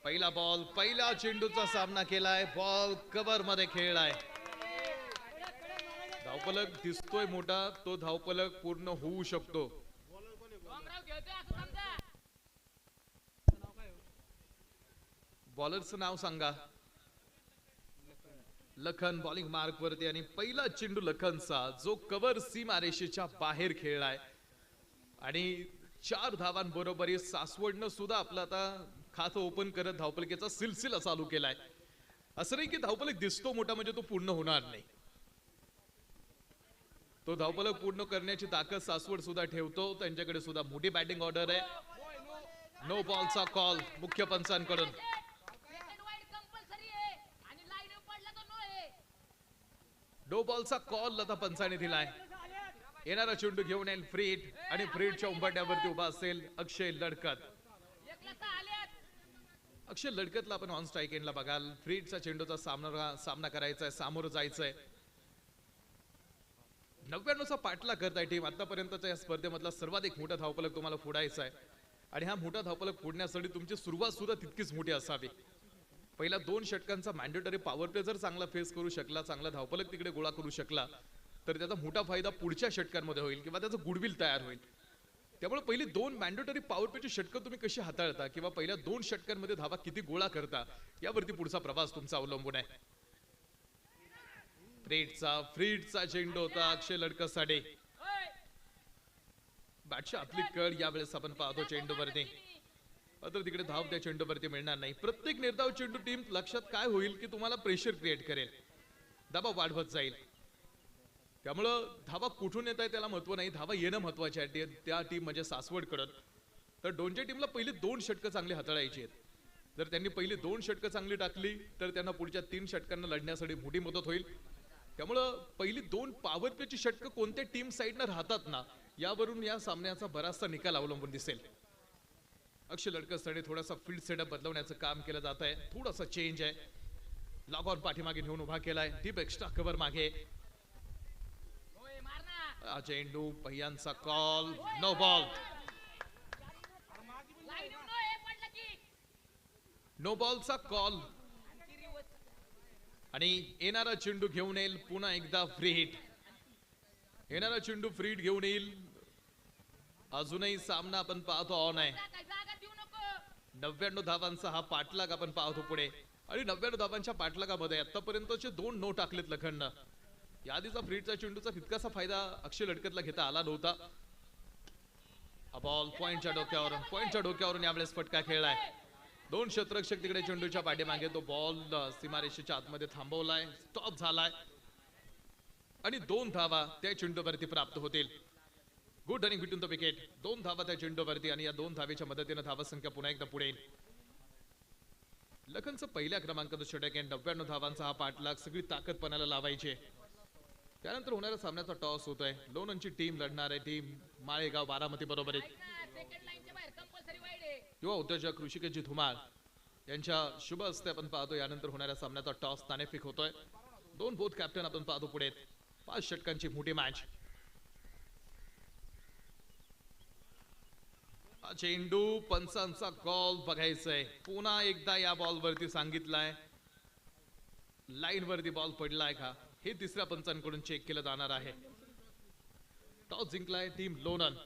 पहिला बॉल, पहिला चेंडूचा सामना केलाय. बॉल कव्हर मध्ये खेळलाय. धावफलक दिसतोय मोठा, तो धावफलक पूर्ण होऊ शकतो. बॉलरचं नाव सांगा. लखन बॉलिंग मार्क वरती आणि पहिला चेंडू लखनचा जो कव्हर सीमारेषेच्या बाहेर खेळलाय आणि 4 धावांबरोबर सासवडनं सुद्धा आपलं आता खातं ओपन करत धावपलकेचा सिलसिला चालू केलाय. असं नाही की धावपलक दिसतो मोठा म्हणजे तो पूर्ण होणार नाही. तो धावपलक पूर्ण करण्याची ताकद सासवड सुद्धा ठेवतो. त्यांच्याकडे सुद्धा मोठी बॅटिंग ऑर्डर आहे. नो बॉलचा कॉल मुख्य पंचांकडून. नो बॉलचा कॉल आता पंचाने दिलाय. येणारा चेंडू घेऊन येईल फ्रीड आणि फ्रीडच्या उंबरठ्यावरती उभा असेल अक्षय लडकत. अक्षय लडकतला आपण ऑन स्ट्राईक एंडला बघाल. फ्रीडचा चेंडूचा सामना करायचा आहे, सामोरं जायचंय. 99चा पाठला करत आहे टीम. आतापर्यंतच्या या स्पर्धेमधला सर्वाधिक मोठा धावफलक तुम्हाला फोडायचा आहे आणि हा मोठा धावफलक फोडण्यासाठी तुमची सुरुवात सुद्धा तितकीच मोठी असावी. पहिल्या 2 षटकांचा मॅन्डेटरी पॉवर प्ले जर चांगला फेस करू शकला, चांगला धावफलक तिकडे गोळा करू शकला तर त्याचा मोठा फायदा पुढच्या षटकांमध्ये होईल किंवा त्याचं गुडविल तयार होईल. त्यामुळे पहिली 2 मॅन्डेटरी पॉवर प्लेची षटकं तुम्ही कशी हाताळता किंवा पहिल्या 2 षटकांमध्ये धावा किती गोळा करता यावरती पुढचा प्रवास तुमचा अवलंबून आहे. फ्रीडचा चेंडू होता अक्षय लडकतसाठी. बॅटच्या आतली कड यावेळेस आपण पाहतो चेंडूवरती. मात्र तिकडे धाव त्या चेंडूवरती मिळणार नाही. प्रत्येक निर्धाव चेंडू टीम लक्षात काय होईल की तुम्हाला प्रेशर क्रिएट करेल, दबाव वाढवत जाईल. त्यामुळं धावा कुठून येत आहे त्याला महत्व नाही, धावा येणं महत्वाचे आहे. त्या टीम म्हणजे सासवड कडत. तर डोंजे टीमला पहिली 2 षटकं चांगली हाताळायची आहेत. जर त्यांनी पहिली 2 षटकं चांगली टाकली तर त्यांना पुढच्या 3 षटकांना लढण्यासाठी मोठी मदत होईल. त्यामुळं पहिली 2 पॉवर प्लेची षटकं कोणत्या टीम साईडनं राहतात ना यावरून या सामन्याचा बराचसा निकाल अवलंबून दिसेल. अक्षय लडकतसाठी थोडासा फील्ड सेटअप बदलवण्याचं काम केलं जात आहे. थोडासा चेंज आहे. लॉग ऑन पाठीमागे घेऊन उभा केलाय. डीप एक्स्ट्रा कव्हर मागे. चेंडू पहियांचा कॉल, नो बॉल. नो बॉलचा कॉल आणि येणारा चेंडू घेऊन येईल पुन्हा एकदा फ्री हिट. येणारा चेंडू फ्री हिट घेऊन येईल. अजूनही सामना आपण पाहतो ऑन आहे. 99 धावांचा हा पाठलाग आपण पाहतो पुढे आणि 99 धावांच्या पाठलागामध्ये आतापर्यंतचे 2 नो टाकलेत लखननं. याआधीचा फ्रीडचा चेंडूचा तितकासा फायदा अक्षय लडकतला घेता आला नव्हता. बॉल पॉइंटच्या डोक्यावरून यावेळेस फटका खेळलाय. 2 क्षेत्ररक्षक तिकडे चेंडूच्या पाठीमागे. तो बॉल सीमारेषेच्या आतमध्ये थांबवलाय, स्टॉप झालाय आणि 2 धावा त्या चेंडूवरती प्राप्त होतील. Good running between the wicket. 2 धावा त्या चेंडूवरती आणि या 2 धावेच्या मदतीने धावा संख्या पुन्हा एकदा पुढे येईल. लखनचं पहिल्या क्रमांकाचं षटक आहे. 99 धावांचा हा पाठलाग सगळी ताकद पणाला लावायची. त्यानंतर होणाऱ्या सामन्याचा टॉस होतोय. लोणंदची टीम लढणार आहे टीम माळेगाव बारामती बरोबर. युवा उद्योजक ऋषिकेशजी धुमाळ यांच्या शुभ हस्ते आपण पाहतो. यानंतर होणाऱ्या सामन्याचा टॉस नाणेफेक होतोय. 2 बोथ कॅप्टन आपण पाहतो पुढे. 5 षटकांची मोठी मॅच. चेंडू पंचांचा कॉल बघायचंय. पुन्हा एकदा या बॉल वरती सांगितलाय लाईन वरती बॉल पडलाय का हे 3ऱ्या पंचांकडून चेक केलं जाणार आहे. टॉस जिंकलाय टीम लोणंद.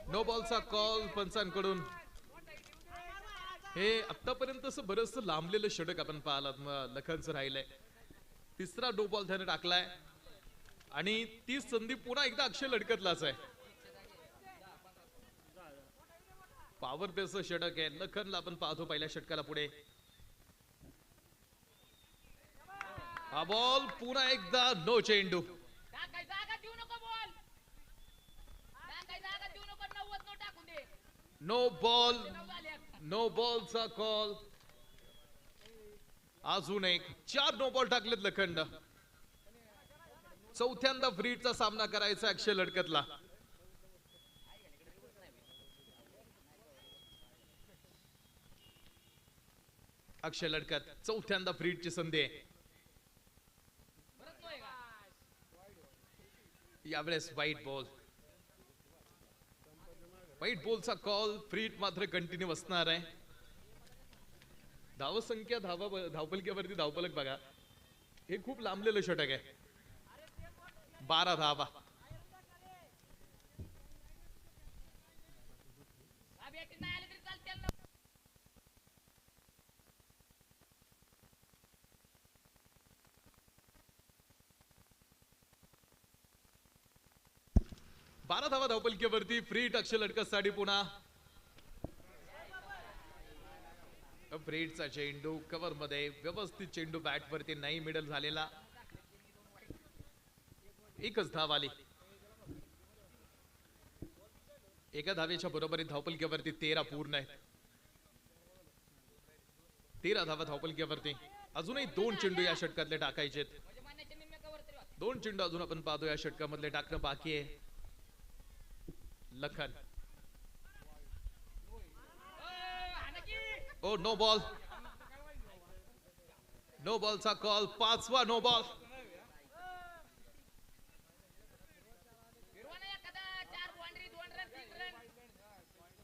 नो बॉलचा कॉल पंचांकडून. हे आतापर्यंत बरंच लांबलेलं षटक आपण पाहिलात लखनचं राहिलंय. 3रा नो बॉल त्याने टाकलाय आणि ती संधी पुन्हा एकदा अक्षय लडकतलाच आहे. पॉवर प्लेचं षटक आहे. लखनला आपण पाहतो पहिल्या षटकाला पुढे. हा बॉल पुन्हा एकदा नो चेंडू. No ball. नो बॉलचा कॉल. अजून एक 4 नो बॉल टाकलेत लखननं. 4थ्यांदा फ्रीडचा सामना करायचा अक्षय लडकतला. अक्षय लडकत 4थ्यांदा फ्रीडची संधी आहे. यावेळेस व्हाईट बॉल. व्हाईट बॉलचा कॉल. फ्रीड मात्र कंटिन्यू असणार आहे. धावसंख्या धावपलक्यावरती धावपलक बघा. हे खूप लांबलेलं षटक आहे. 12 धावा. बारा धावा धावपलकीवरती. फ्रीड अक्षय लडकतसाठी पुन्हा ब्रेडचा चेंडू कव्हर मध्ये व्यवस्थित चेंडू बॅट वरती नाही मिडल झालेला. एकच धाव आली. एका धावेच्या बरोबरीत धावपलकीवरती 13 पूर्ण आहेत. 13 धावा धावपलकीवरती. अजूनही 2 चेंडू या षटकातले टाकायचे. 2 चेंडू अजून आपण पाहतो या षटकामधले टाकणं बाकी आहे. Lakhan. Oh no ball. No बॉलचा कॉल. 5वा नो बॉल.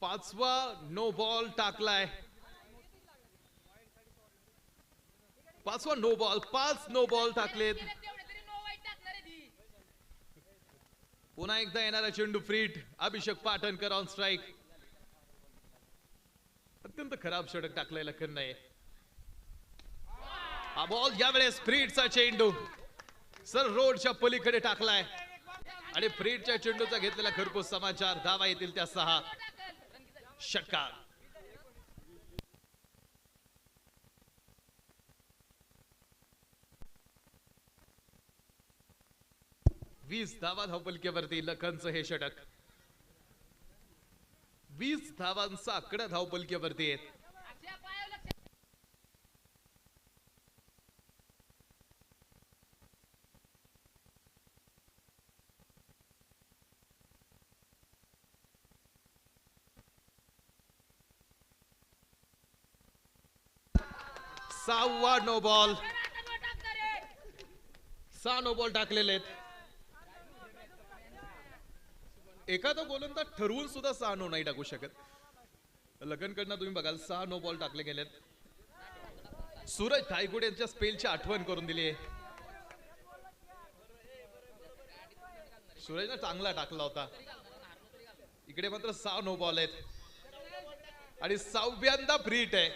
5वा नो बॉल टाकलाय. 5वा नो बॉल. 5 नो बॉल टाकलेत. पुन्हा एकदा येणारा चेंडू free hit. Abhishek Patankar on strike. अत्यंत खराब षटक टाकलंय लखन नाही. हा बॉल यावेळेस फ्रीटचा चेंडू सर रोडच्या पलीकडे टाकलाय आणि फ्रीटच्या चेंडूचा घेतलेला खरपूस समाचार. धावा येतील त्या 6 षटकार. वीस धावा धावपलकीवरती लखनचं हे षटक. 20 धावांचा आकडा धावपलकीवरती आहेत. सहावा नो बॉल. 6 नो बॉल टाकलेले आहेत. एखादा गोलंदाज ठरवून सुद्धा 6 नो नाही टाकू शकत. लखनकडनं तुम्ही बघाल 6 नो बॉल टाकले गेलेत. सूरज धायगुडे यांच्या स्पेलची आठवण करून दिली आहे. सूरजनं चांगला टाकला होता. इकडे मात्र 6 नो बॉल आहेत आणि 6व्यांदा फ्रीट आहे.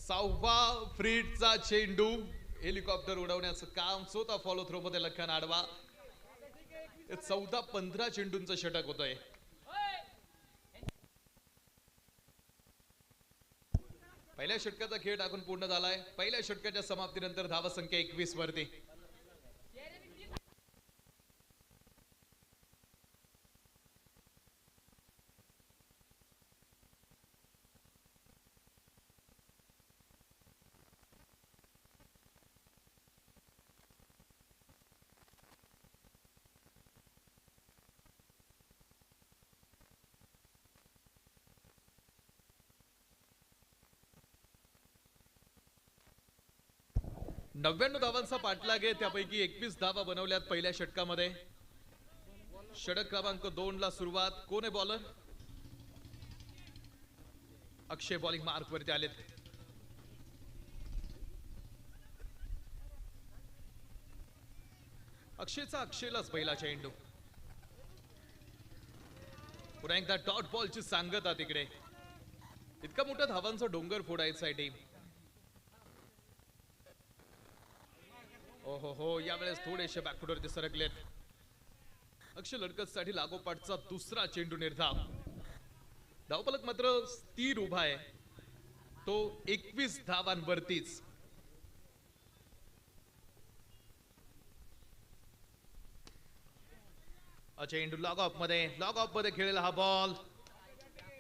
6वा फ्रीटचा चेंडू. हेलिकॉप्टर उडवण्याचं काम स्वतः फॉलो थ्रो मध्ये लखन आडवा. 14-15 चेंडूंचं षटक होतंय. पहिल्या षटकाचा खेळ टाकून पूर्ण झालाय. पहिल्या षटकाच्या समाप्तीनंतर धावा संख्या 21 वरती. नव्याण्णव धावांचा पाठलाग आहे. त्यापैकी 21 धावा बनवल्यात पहिल्या षटकामध्ये. षटक क्रमांक 2 ला सुरुवात. कोण आहे बॉलर? अक्षय बॉलिंग मार्क वरती आलेत. अक्षयलाच पहिला चेंडू. पुन्हा एकदा डॉट बॉलची सांगता तिकडे. इतका मोठा धावांचा डोंगर फोडायचा आहे टीम. हो यावेळेस थोडेसे बॅकफुटवरती सरकलेत. अक्षय लडकतसाठी लागोपाठचा दुसरा चेंडू निर्धाव. धावफलक मात्र स्थिर उभा आहे. तो 21 धावांवरतीच. चेंडू लॉग ऑफ मध्ये खेळलेला हा बॉल.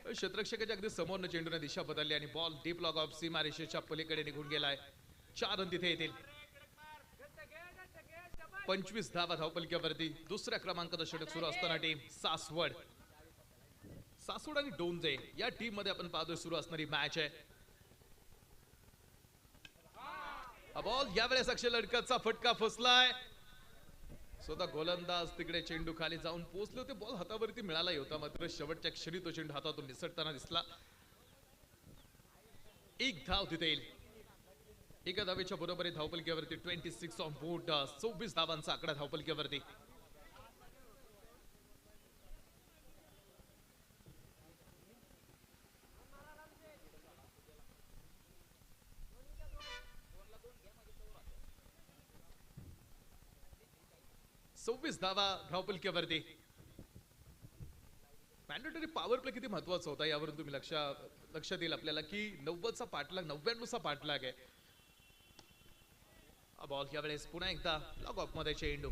क्षेत्ररक्षकाच्या अगदी समोरनं चेंडूने दिशा बदलली आणि बॉल डीप लॉग ऑफ सीमारेषेच्या पलीकडे निघून गेलाय. 4 रन तिथे येतील. 25 धावा धावपलकीवरती. दुसऱ्या क्रमांकाचं षटक सुरू असताना टीम सासवड आणि डोंजे या टीम मध्ये आपण पाहतोय सुरू असणारी मॅच आहे. हा बॉल यावेळेस अक्षय लडकतचा फटका फसलाय. स्वतः गोलंदाज तिकडे चेंडू खाली जाऊन पोहोचले होते. बॉल हातावरती मिळाला होता मात्र शेवटच्या क्षणी तो चेंडू हातातून निसटताना दिसला. एक धाव तिथे येईल. एका धावेच्या बरोबरी धावपलकीवरती 26 ऑन बोर्ड. 24 धावांचा आकडा धावपलकीवरती. धावा धावपलकीवरती. मॅन्डेटरी पॉवर प्ले किती महत्वाचा होता यावरून तुम्ही लक्षात येईल आपल्याला की 90चा पाठलाग 99चा पाठलाग आहे. बॉल यावेळेस पुन्हा एकदा लॉक ऑफ मध्ये चेंडू.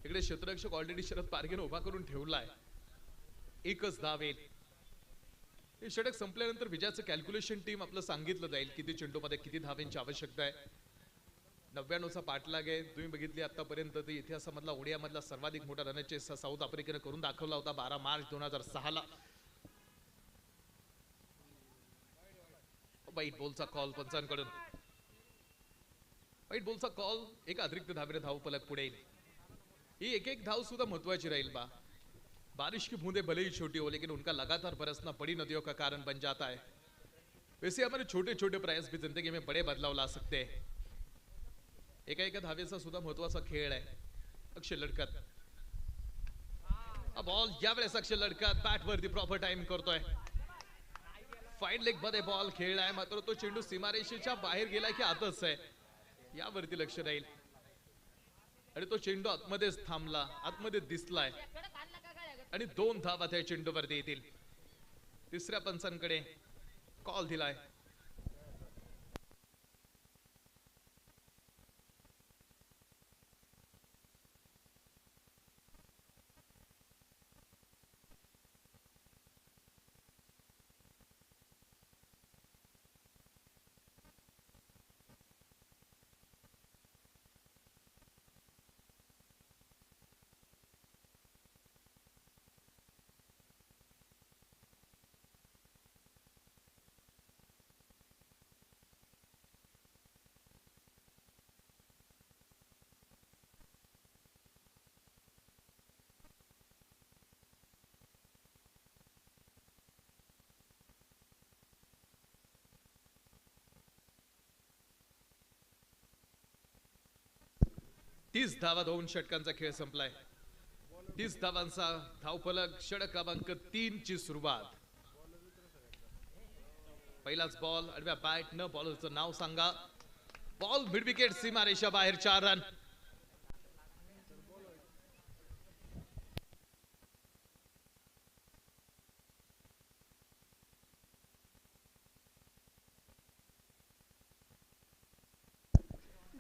इकडे क्षेत्ररक्षक ऑलरेडी शरद पारगेने उभा करून ठेवलाय. एकच धाव येईल. हे षटक संपल्यानंतर विजयाचं कॅल्क्युलेशन टीम आपलं सांगितलं जाईल किती चेंडूमध्ये किती धावांची आवश्यकता आहे. 99चा पाठलाग आहे. तुम्ही बघितली आतापर्यंत ते इतिहासामधला ओडियामधला सर्वाधिक मोठा रन चेस साऊथ आफ्रिकेने करून दाखवला होता 12 मार्च 2006 ला. वाईट बॉलचा कॉल पंचांकडून. वाईट बॉलचा कॉल एका अतिरिक्त धावेने धावफलक पुढे. ही एक धाव सुद्धा महत्वाची राहील बा. बारिश की बूंदे भले ही छोटी हो लेकिन उनका लगातार बरसना बड़ी नदियों का कारण बन जाता है. वैसे हमारे छोटे छोटे प्रयास भी जिंदगी में बड़े बदलाव ला सकते हैं. एका धावेचा सुद्धा महत्वाचा खेळ आहे. अक्षय लडकत. बॉल यावेळेस अक्षय लडकत बॅट वरती प्रॉपर टाइम करतोय. फाईन लेग मध्ये बॉल खेळलाय मात्र तो चेंडू सीमारेषेच्या बाहेर गेलाय की आतच आहे यावरती लक्ष राहील. आणि तो चेंडू आतमध्येच थांबला आतमध्ये दिसलाय आणि 2 धावा त्या चेंडूवरती येतील. तिसऱ्या पंचांकडे कॉल दिलाय. तीस धावा 2 षटकांचा खेळ संपलाय. 30 धावांचा धावफलक. षटक क्रमांक 3 ची सुरुवात. पहिलाच बॉल आडव्या बॅट न बॉलरचं नाव सांगा. बॉल मिड विकेट सीमारेषा बाहेर 4 रन.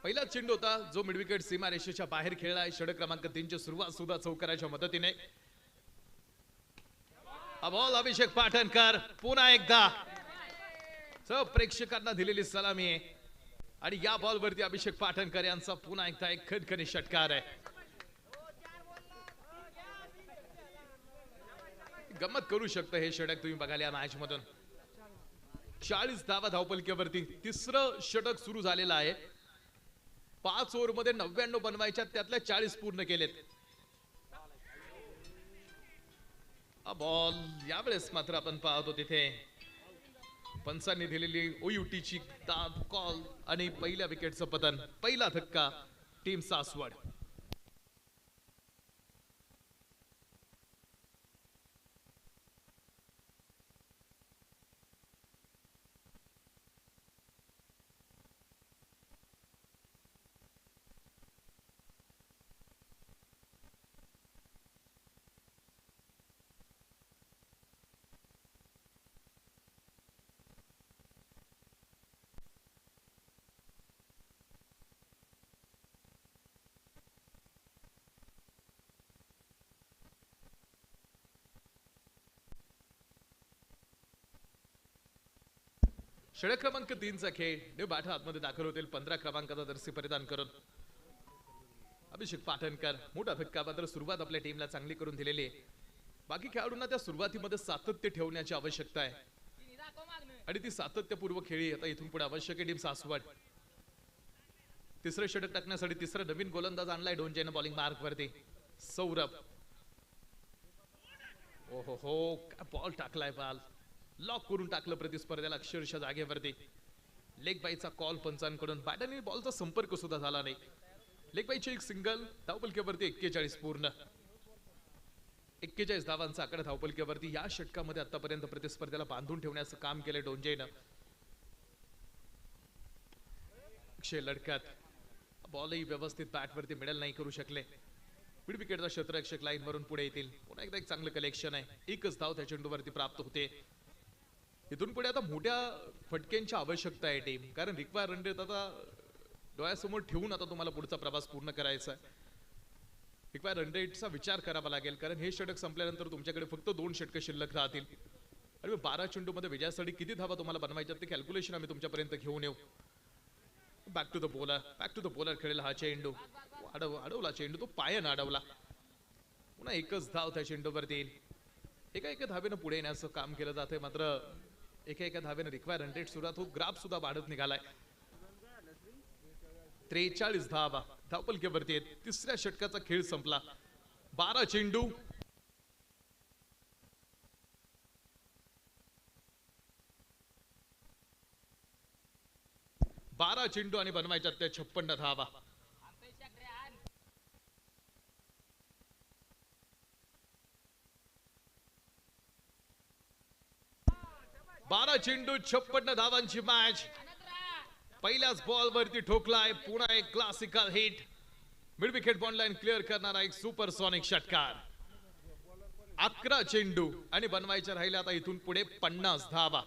पहिला चेंडू होता जो मिड विकेट सीमारेषेच्या बाहेर खेळलाय. षटक क्रमांक 3 ची सुरुवात सुद्धा चौकाराच्या मदतीने. बॉल अभिषेक पाटणकर पुन्हा एकदा प्रेक्षकांना दिलेली सलामी आहे आणि या बॉल वरती अभिषेक पाटणकर यांचा पुन्हा एकदा एक खणखणी षटकार आहे. गमत करू शकतं हे षटक तुम्ही बघाल या मॅच मधून. 40 धावा धावपलकीवरती तिसरं षटक सुरू झालेलं आहे. 5 ओव्हर मध्ये 99 बनवायच्या त्यातल्या 40 पूर्ण केलेत. बॉल यावेळेस मात्र आपण पाहतो तिथे पंचांनी दिलेली ओयूटीची दाब कॉल आणि पहिल्या विकेटचं पतन. पहिला धक्का टीम सासवड. षटक क्रमांक 3 चा खेळ. न्यू बॅटर आतमध्ये दाखल होतील 15 क्रमांकाचा जर्सी परिधान करून. अभिषेक पाटणकर मोठा धक्का मात्र सुरुवात आपल्या टीमला चांगली करून दिलेली आहे. बाकी खेळाडूंना त्या सुरुवातीमध्ये सातत्य ठेवण्याची आवश्यकता आहे आणि ती सातत्यपूर्व खेळी आता इथून पुढे आवश्यक आहे टीम सासवड. तिसरे षटक टाकण्यासाठी तिसरा नवीन गोलंदाज आणलाय डोंजेने बॉलिंग मार्क वरती. सौरभ. ओहो हो काय बॉल टाकलाय. बॉल लॉक करून टाकलं प्रतिस्पर्ध्याला अक्षरशः जागेवरती. लेग बाईचा कॉल पंचांकडून. बॅटरने बॉलचा संपर्क सुद्धा झाला नाही. लेग बाईची एक सिंगल. धावपलकीवरती 41 पूर्ण. 41 धावांचा आकडा धावपलकीवरती. या षटकामध्ये आतापर्यंत प्रतिस्पर्ध्याला बांधून ठेवण्याचं काम केलं डोंजेनं. अक्षय लडकत बॉलही व्यवस्थित बॅटवरती मिडल नाही करू शकले. मिड विकेटचा क्षेत्ररक्षक लाईन वरून पुढे येतील. पुन्हा एकदा एक चांगलं कलेक्शन आहे. एकच धाव त्या चेंडूवरती प्राप्त होते. इथून पुढे आता मोठ्या फटक्यांची आवश्यकता आहे टीम, कारण रिक्वायर रन रेट आता डोळ्यासमोर ठेवून आता तुम्हाला पुढचा प्रवास पूर्ण करायचा आहे. रिक्वायर रन रेटचा विचार करावा लागेल, कारण हे षटक संपल्यानंतर तुमच्याकडे फक्त 2 षटकं शिल्लक राहतील. आणि 12 चेंडूमध्ये विजयासाठी किती धावा तुम्हाला बनवायच्या ते कॅल्क्युलेशन आम्ही तुमच्यापर्यंत घेऊन येऊ. बॅक टू द बॉलर खेळेल हा चेंडू. अडवला चेंडू, तो पायानं अडवला. पुन्हा एकच धाव त्या चेंडूवरती येईल. एका धावेनं पुढे येण्याचं काम केलं जातंय, मात्र एका धावेनं रिक्वायर रन रेट सुरुवात होत ग्राफ सुद्धा वाढत निघालाय. 43 धावा धावपलकेवरती आहेत. तिसऱ्या षटकाचा खेळ संपला. 12 चेंडू, 12 चेंडू आणि बनवायच्या त्या 56 धावा. 12 चेंडू 56 धावांची मॅच. पहिल्याच बॉल वरती ठोकलाय. पुन्हा एक classical hit. Mid wicket ball line clear करणारा एक सुपरसॉनिक षटकार. 11 चेंडू आणि बनवायच्या राहिल्या आता इथून पुढे 50 धावा.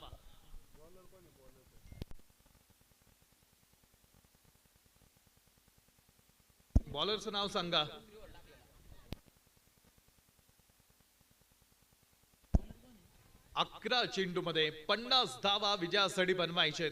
बॉलरचं नाव सांगा. अकरा चेंडू मध्ये 50 धावा विजयासाठी बनवायचे.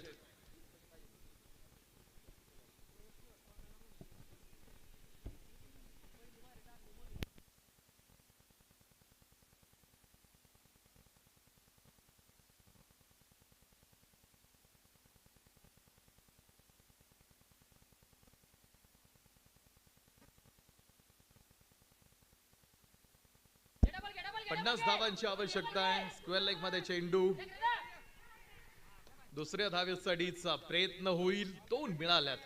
पन्नास धावांची आवश्यकता आहे. स्क्वेअर लेग मध्ये चेंडू. दुसऱ्या धावेसाठीचा प्रयत्न होईल. 2 मिळाल्यात.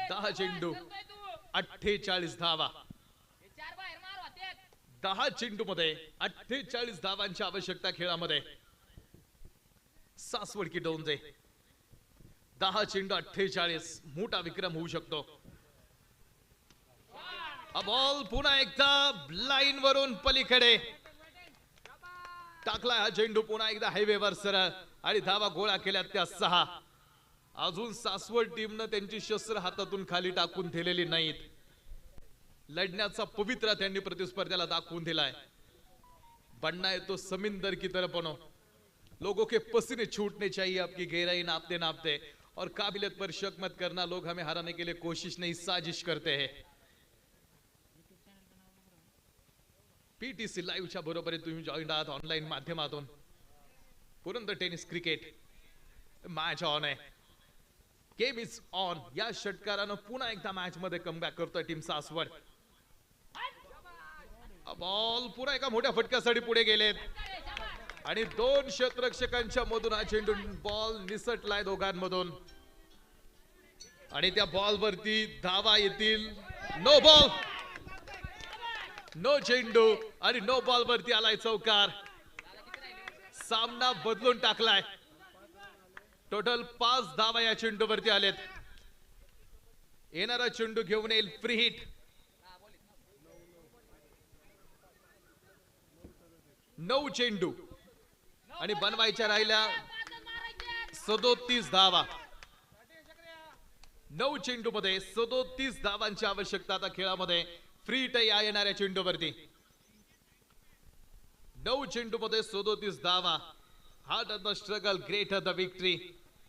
10 चेंडू 48 धावा. 10 चेंडू मध्ये 48 धावांची आवश्यकता खेळामध्ये. सासवड की डोंजे. 10 चेंडू 48 मोठा विक्रम होऊ शकतो. बॉल पुन्हा एकदा लाईन वरून पलीकडे टाकला. हा चेंडू पुन्हा एकदा हायवेवर सरळ आणि धावा गोळा केल्या त्या 6. अजून सासवड टीमनं त्यांची शस्त्र हातातून खाली टाकून ठेवलेली नाहीत. लढण्याचा पवित्रा त्यांनी प्रतिस्पर्ध्याला दाखवून दिलाय. बनना है तो समिंदर की तरह बनो. लोगों के पसीने छूटने चाहिए आपकी गहराई नापते नापते. और काबिलियत पर शक मत करना. लोग हमें हराने के लिए कोशिश नहीं साजिश करते हैं. पीटीसी लाईव्हच्या बरोबर तुम्ही जॉईन आहात ऑनलाईन माध्यमातून. Purandar tennis cricket match on आहे. Game is on. या षटकारानं पुन्हा एकदा मॅच मध्ये कमबॅक करतोय टीम सासवड. बॉल पुन्हा एका मोठ्या फटक्यासाठी पुढे गेलेत आणि 2 क्षेत्ररक्षकांच्या मधून हा चेंडू बॉल निसटलाय दोघांमधून आणि त्या बॉल वरती धावा येतील. नो बॉल, नो चेंडू आणि नो बॉल वरती आलाय चौकार. सामना बदलून टाकलाय. टोटल 5 धावा या चेंडू वरती आलेत. येणारा चेंडू घेऊन येईल फ्री हिट. 9 चेंडू आणि बनवायच्या राहिल्या 37 धावा. 9 चेंडू मध्ये 37 धावांची आवश्यकता आता खेळामध्ये. फ्री हिट या येणाऱ्या चेंडूवरती. 9 चेंडू मध्ये 37 धावा. Hard of the struggle, great of the victory.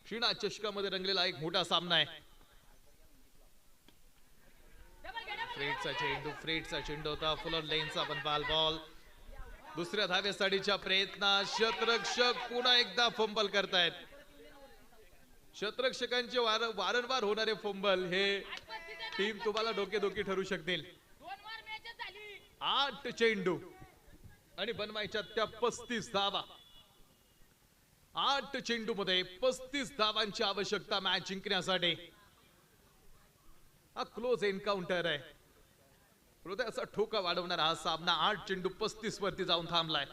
Shrinath चषकामध्ये रंगलेला एक मोठा सामना आहे. फ्रेटचा चेंडू होता. फुलर लेनचा पण बॉल. दुसऱ्या धावेसाठीच्या प्रयत्नात क्षेत्ररक्षक पुन्हा एकदा फंबल करतायत. क्षेत्ररक्षकांचे वारंवार होणारे फंबल हे टीम तुम्हाला डोकेदुखी ठरू शकतील. 8 चेंडू आणि बनवायच्या त्या 35 धावा. 8 चेंडू मध्ये 35 धावांची आवश्यकता मॅच जिंकण्यासाठी. हा क्लोज एन्काउंटर आहे. हृदयाचा ठोका वाढवणारा हा सामना 8 चेंडू 35 वरती जाऊन थांबलाय.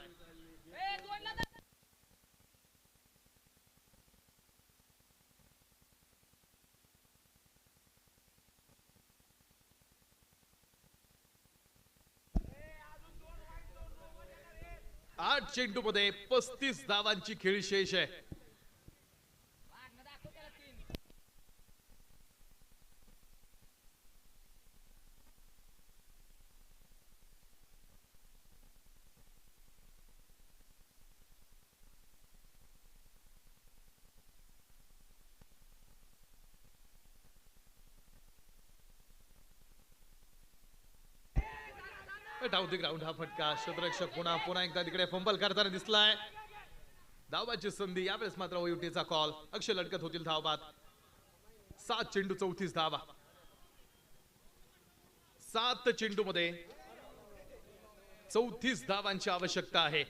60 चेंडूमध्ये 35 धावांची खेळी शेष आहे. डाऊन ग्राउंड हा फटका. क्षेत्ररक्षक पुन्हा एकदा तिकडे फंबल करताना दिसलाय. धावाची संधी. यावेळेस मात्र ओयुटीचा कॉल. अक्षय लढकत होतील धावबाद. 7 चेंडू 34 धावा. 7 चेंडू मध्ये 34 धावांची आवश्यकता आहे.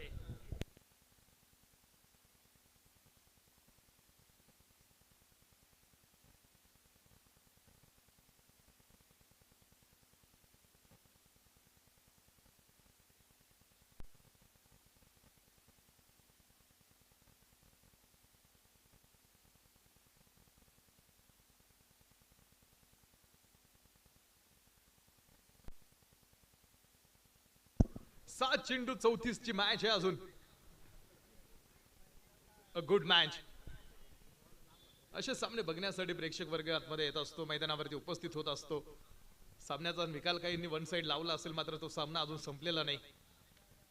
सात चेंडू 34 ची मॅच आहे अजून. A good match. असे सामने बघण्यासाठी प्रेक्षक वर्ग आतमध्ये येत असतो, मैदानावरती उपस्थित होत असतो. सामन्याचा निकाल काहींनी वन साइड लावला असेल, मात्र तो सामना अजून संपलेला नाही.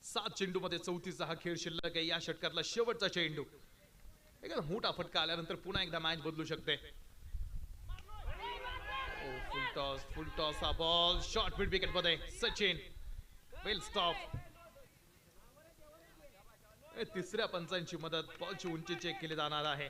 7 चेंडू मध्ये 34 चा हा खेळ शिल्लक आहे. या षटकातला शेवटचा चेंडू. एखादा मोठा फटका आल्यानंतर पुन्हा एकदा मॅच बदलू शकते. फुल टॉस हा बॉल शॉर्ट मिड विकेट मध्ये. सचिन वेल स्टॉप. तिसऱ्या पंचांची मदत. बॉलची उंची चेक केली जाणार आहे.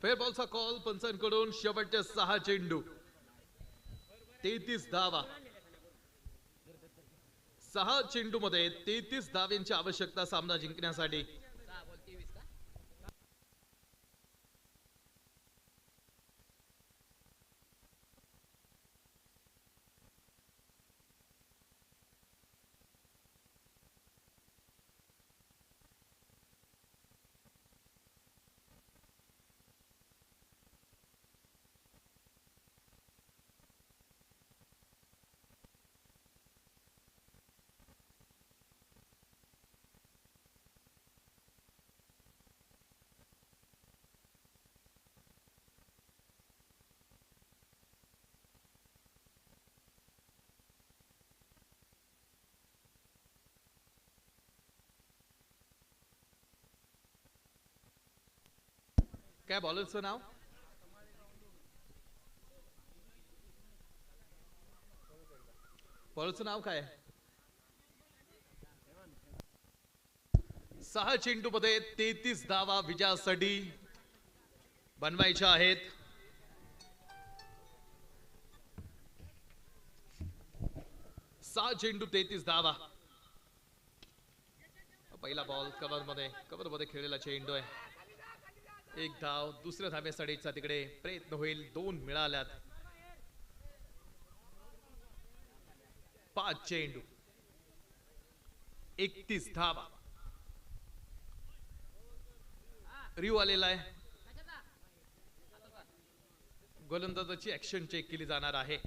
फेअर बॉलचा कॉल पंचांकडून. शेवटचे 6 चेंडू 33 धावा. 6 चेंडू मध्ये 33 धावांची आवश्यकता सामना जिंकण्यासाठी. काय बॉलरचं नाव? बॉलरचं नाव काय? 6 चेंडू मध्ये 33 धावा विजयासाठी बनवायच्या आहेत. सहा चेंडू 33 धावा. पहिला बॉल कव्हर मध्ये खेळलेला चेंडू आहे. एक धाव. दुसऱ्या धावेसाठीचा तिकडे प्रयत्न होईल. 2 मिळाल्यात. 5 चेंडू 31 धावा. रिव आलेला आहे. गोलंदाजाची ऍक्शन चेक केली जाणार आहे.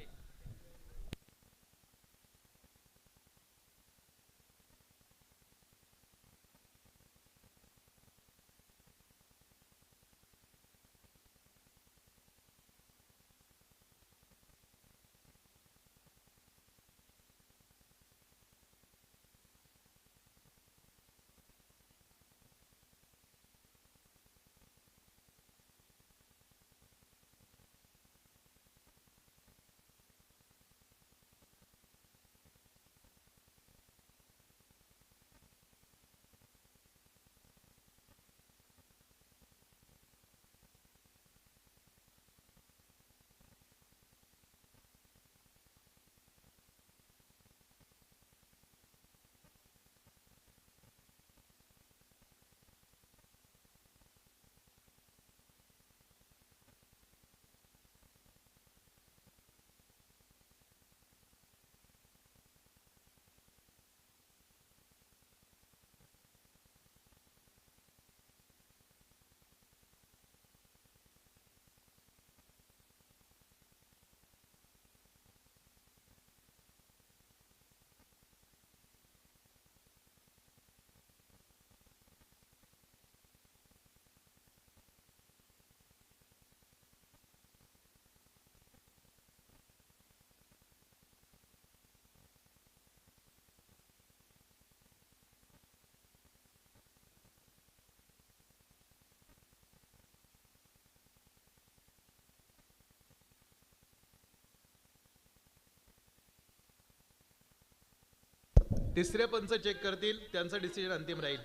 तिसरे पंच चेक करतील, त्यांचा डिसिजन अंतिम राहील.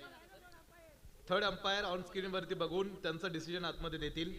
थर्ड अंपायर ऑन स्क्रीन वरती बघून त्यांचं डिसिजन आतमध्ये देतील.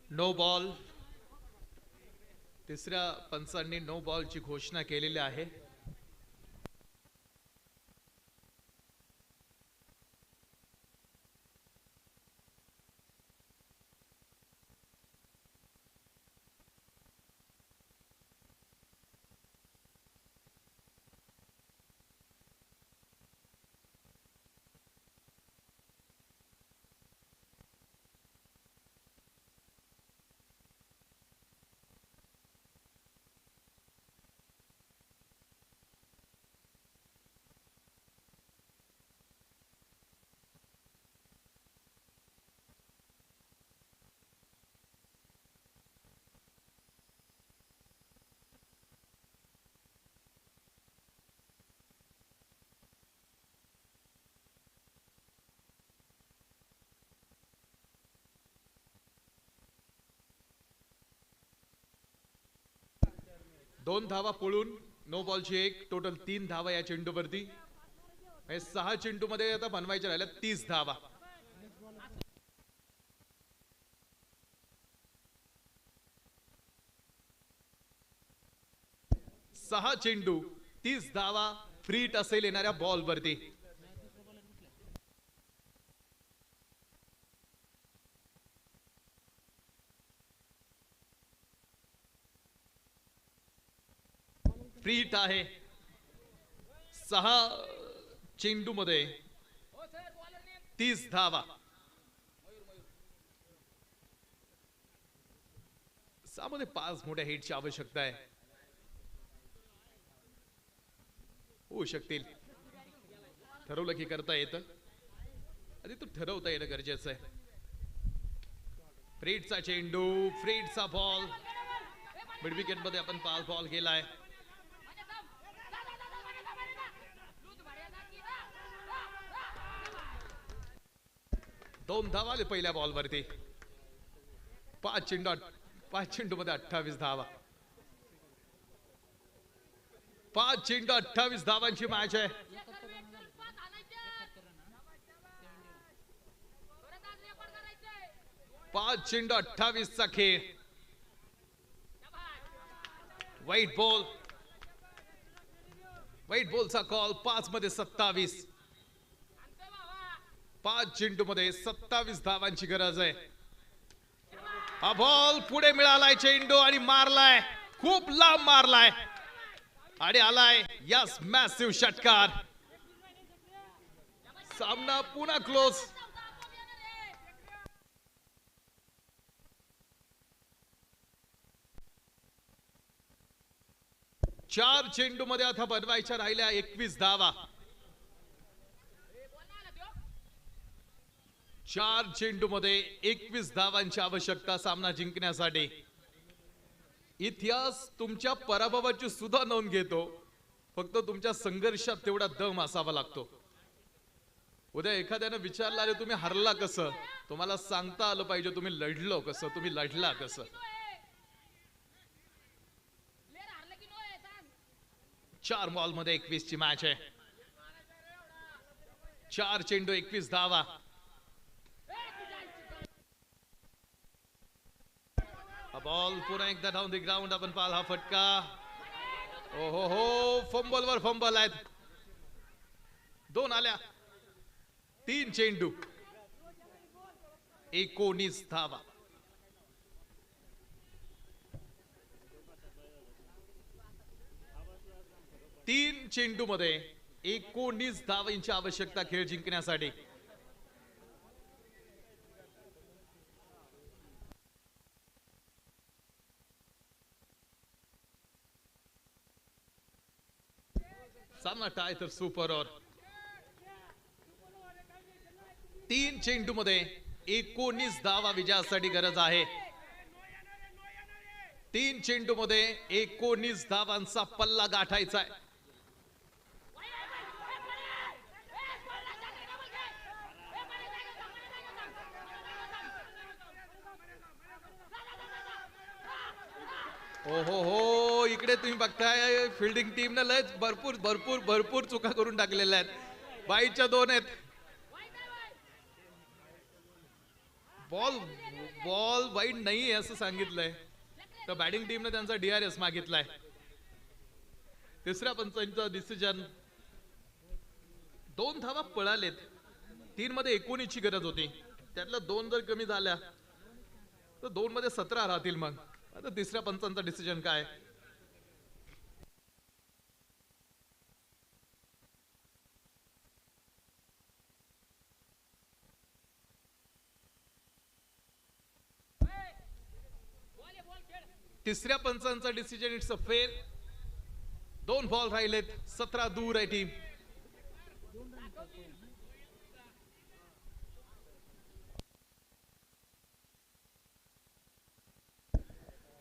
No ball. तिसऱ्या पंचांनी नो बॉलची घोषणा केलेली आहे. दोन धावा पळून नो बॉलची एक, टोटल 3 धावा या चेंडूवरती. 6 चेंडू मध्ये आता बनवायच्या राहिल्या 30 धावा. 6 चेंडू 30 धावा फ्री टसेल येणाऱ्या बॉल वरती. फ्री हिट आहे. 6 चेंडू मध्ये 30 धावा. सामध्ये 5 मोठ्या हिटची आवश्यकता आहे. होऊ शकतील. ठरवलं की करता येतं. आधी तू ठरवता येणं गरजेचं आहे. फ्रीडचा चेंडू, फ्रीडचा बॉल. मिड विकेट मध्ये आपण 5 बॉल केलाय. 2 धावा आले पहिल्या बॉल वरती. 5 चेंडू मध्ये 28 धावा. 5 चेंडू 28 धावांची मॅच आहे. 5 चेंडू 28 चा खेळ. वाईट बॉलचा कॉल. 5 मध्ये 27. 5 चेंडू मध्ये 27 धावांची गरज आहे. हा बॉल पुढे मिळालाय चेंडू आणि मारलाय. खूप लांब मारलाय आणि आलाय यस मॅसिव्ह षटकार. सामना पुन्हा क्लोज. 4 चेंडू मध्ये आता बनवायच्या राहिल्या 21 धावा. 4 चेंडू मध्ये 21 धावांची आवश्यकता सामना जिंकण्यासाठी. इतिहास तुमच्या पराभवाची सुद्धा नोंद घेतो. फक्त तुमच्या संघर्षात तेवढा दम असावा लागतो. उद्या एखाद्याने विचारलं अरे तुम्ही हरला कसं, तुम्हाला सांगता आलं पाहिजे तुम्ही लढलो कसं, तुम्ही लढला कसं. 4 बॉल मध्ये 21 ची मॅच आहे. 4 चेंडू 21 धावा. बॉल पुन्हा एकदा डाऊन द ग्राउंड. आपण पाहाल हा फटका. ओ हो फंबल वर फंबल आहेत. 2 आल्या. 3 चेंडू 19 धावा. 3 चेंडू मध्ये 19 धावांची आवश्यकता खेळ जिंकण्यासाठी. सामना टाय तर सुपर ओव्हर. 3 चेंडू मध्ये 19 धावा विजयासाठी गरज आहे. 3 चेंडू मध्ये 19 धावांचा पल्ला गाठायचा आहे. हो इकडे तुम्ही बघताय फिल्डिंग टीमने लय भरपूर चुका करून टाकलेल्या आहेत. बाईच्या 2 आहेत. बॉल वाईट नाही असं सांगितलंय तर बॅटिंग टीमने त्यांचा DRS मागितलाय. तिसऱ्या पंचांचा डिसिजन. 2 धावा पळालेत. 3 मध्ये 19 ची गरज होती. त्यातल्या 2 जर कमी झाल्या तर 2 मध्ये 17 राहतील. मग आता तिसऱ्या पंचांचा डिसिजन काय. तिसऱ्या पंचांचा डिसिजन इट्स अ फेर. 2 बॉल राहिलेत. 17 दूर आहे टीम.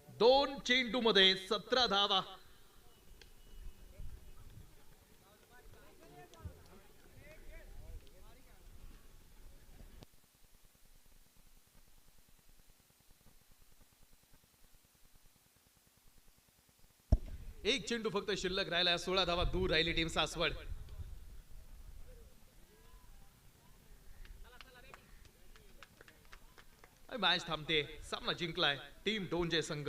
दोन चेंडू मध्ये 17 धावा. एक चेंडू फक्त शिल्लक राहिला. 16 धावा दूर राहिली टीम सासवड. मॅच थांबते. सामना जिंकलाय टीम डोंजे संघ.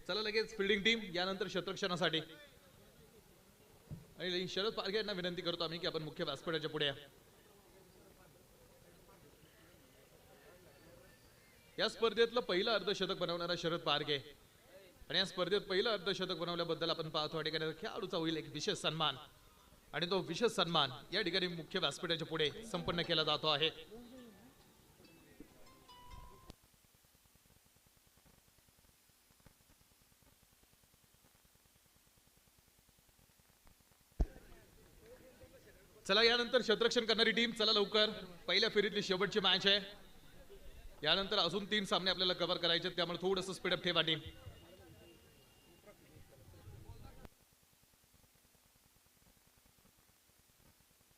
चला लगेच फिल्डिंग टीम, यानंतर शतरक्षणासाठी. आणि शरद पारगे यांना विनंती करतो आम्ही की आपण मुख्य व्यासपीठाच्या पुढे या. या स्पर्धेतलं पहिलं अर्धशतक बनवणारा शरद पारगे. आणि या स्पर्धेत पहिलं अर्धशतक बनवल्याबद्दल आपण पाहतो या ठिकाणी खेळाडूचा होईल एक विशेष सन्मान आणि तो विशेष सन्मान या ठिकाणी मुख्य व्यासपीठाच्या पुढे संपन्न केला जातो आहे. चला यानंतर क्षेत्ररक्षण करणारी टीम चला लवकर, पहिल्या फेरीतली शेवटची मॅच आहे. यानंतर अजून 3 सामने आपल्याला कव्हर करायचे, त्यामुळे थोडंसं स्पीडअप ठेवा टीम.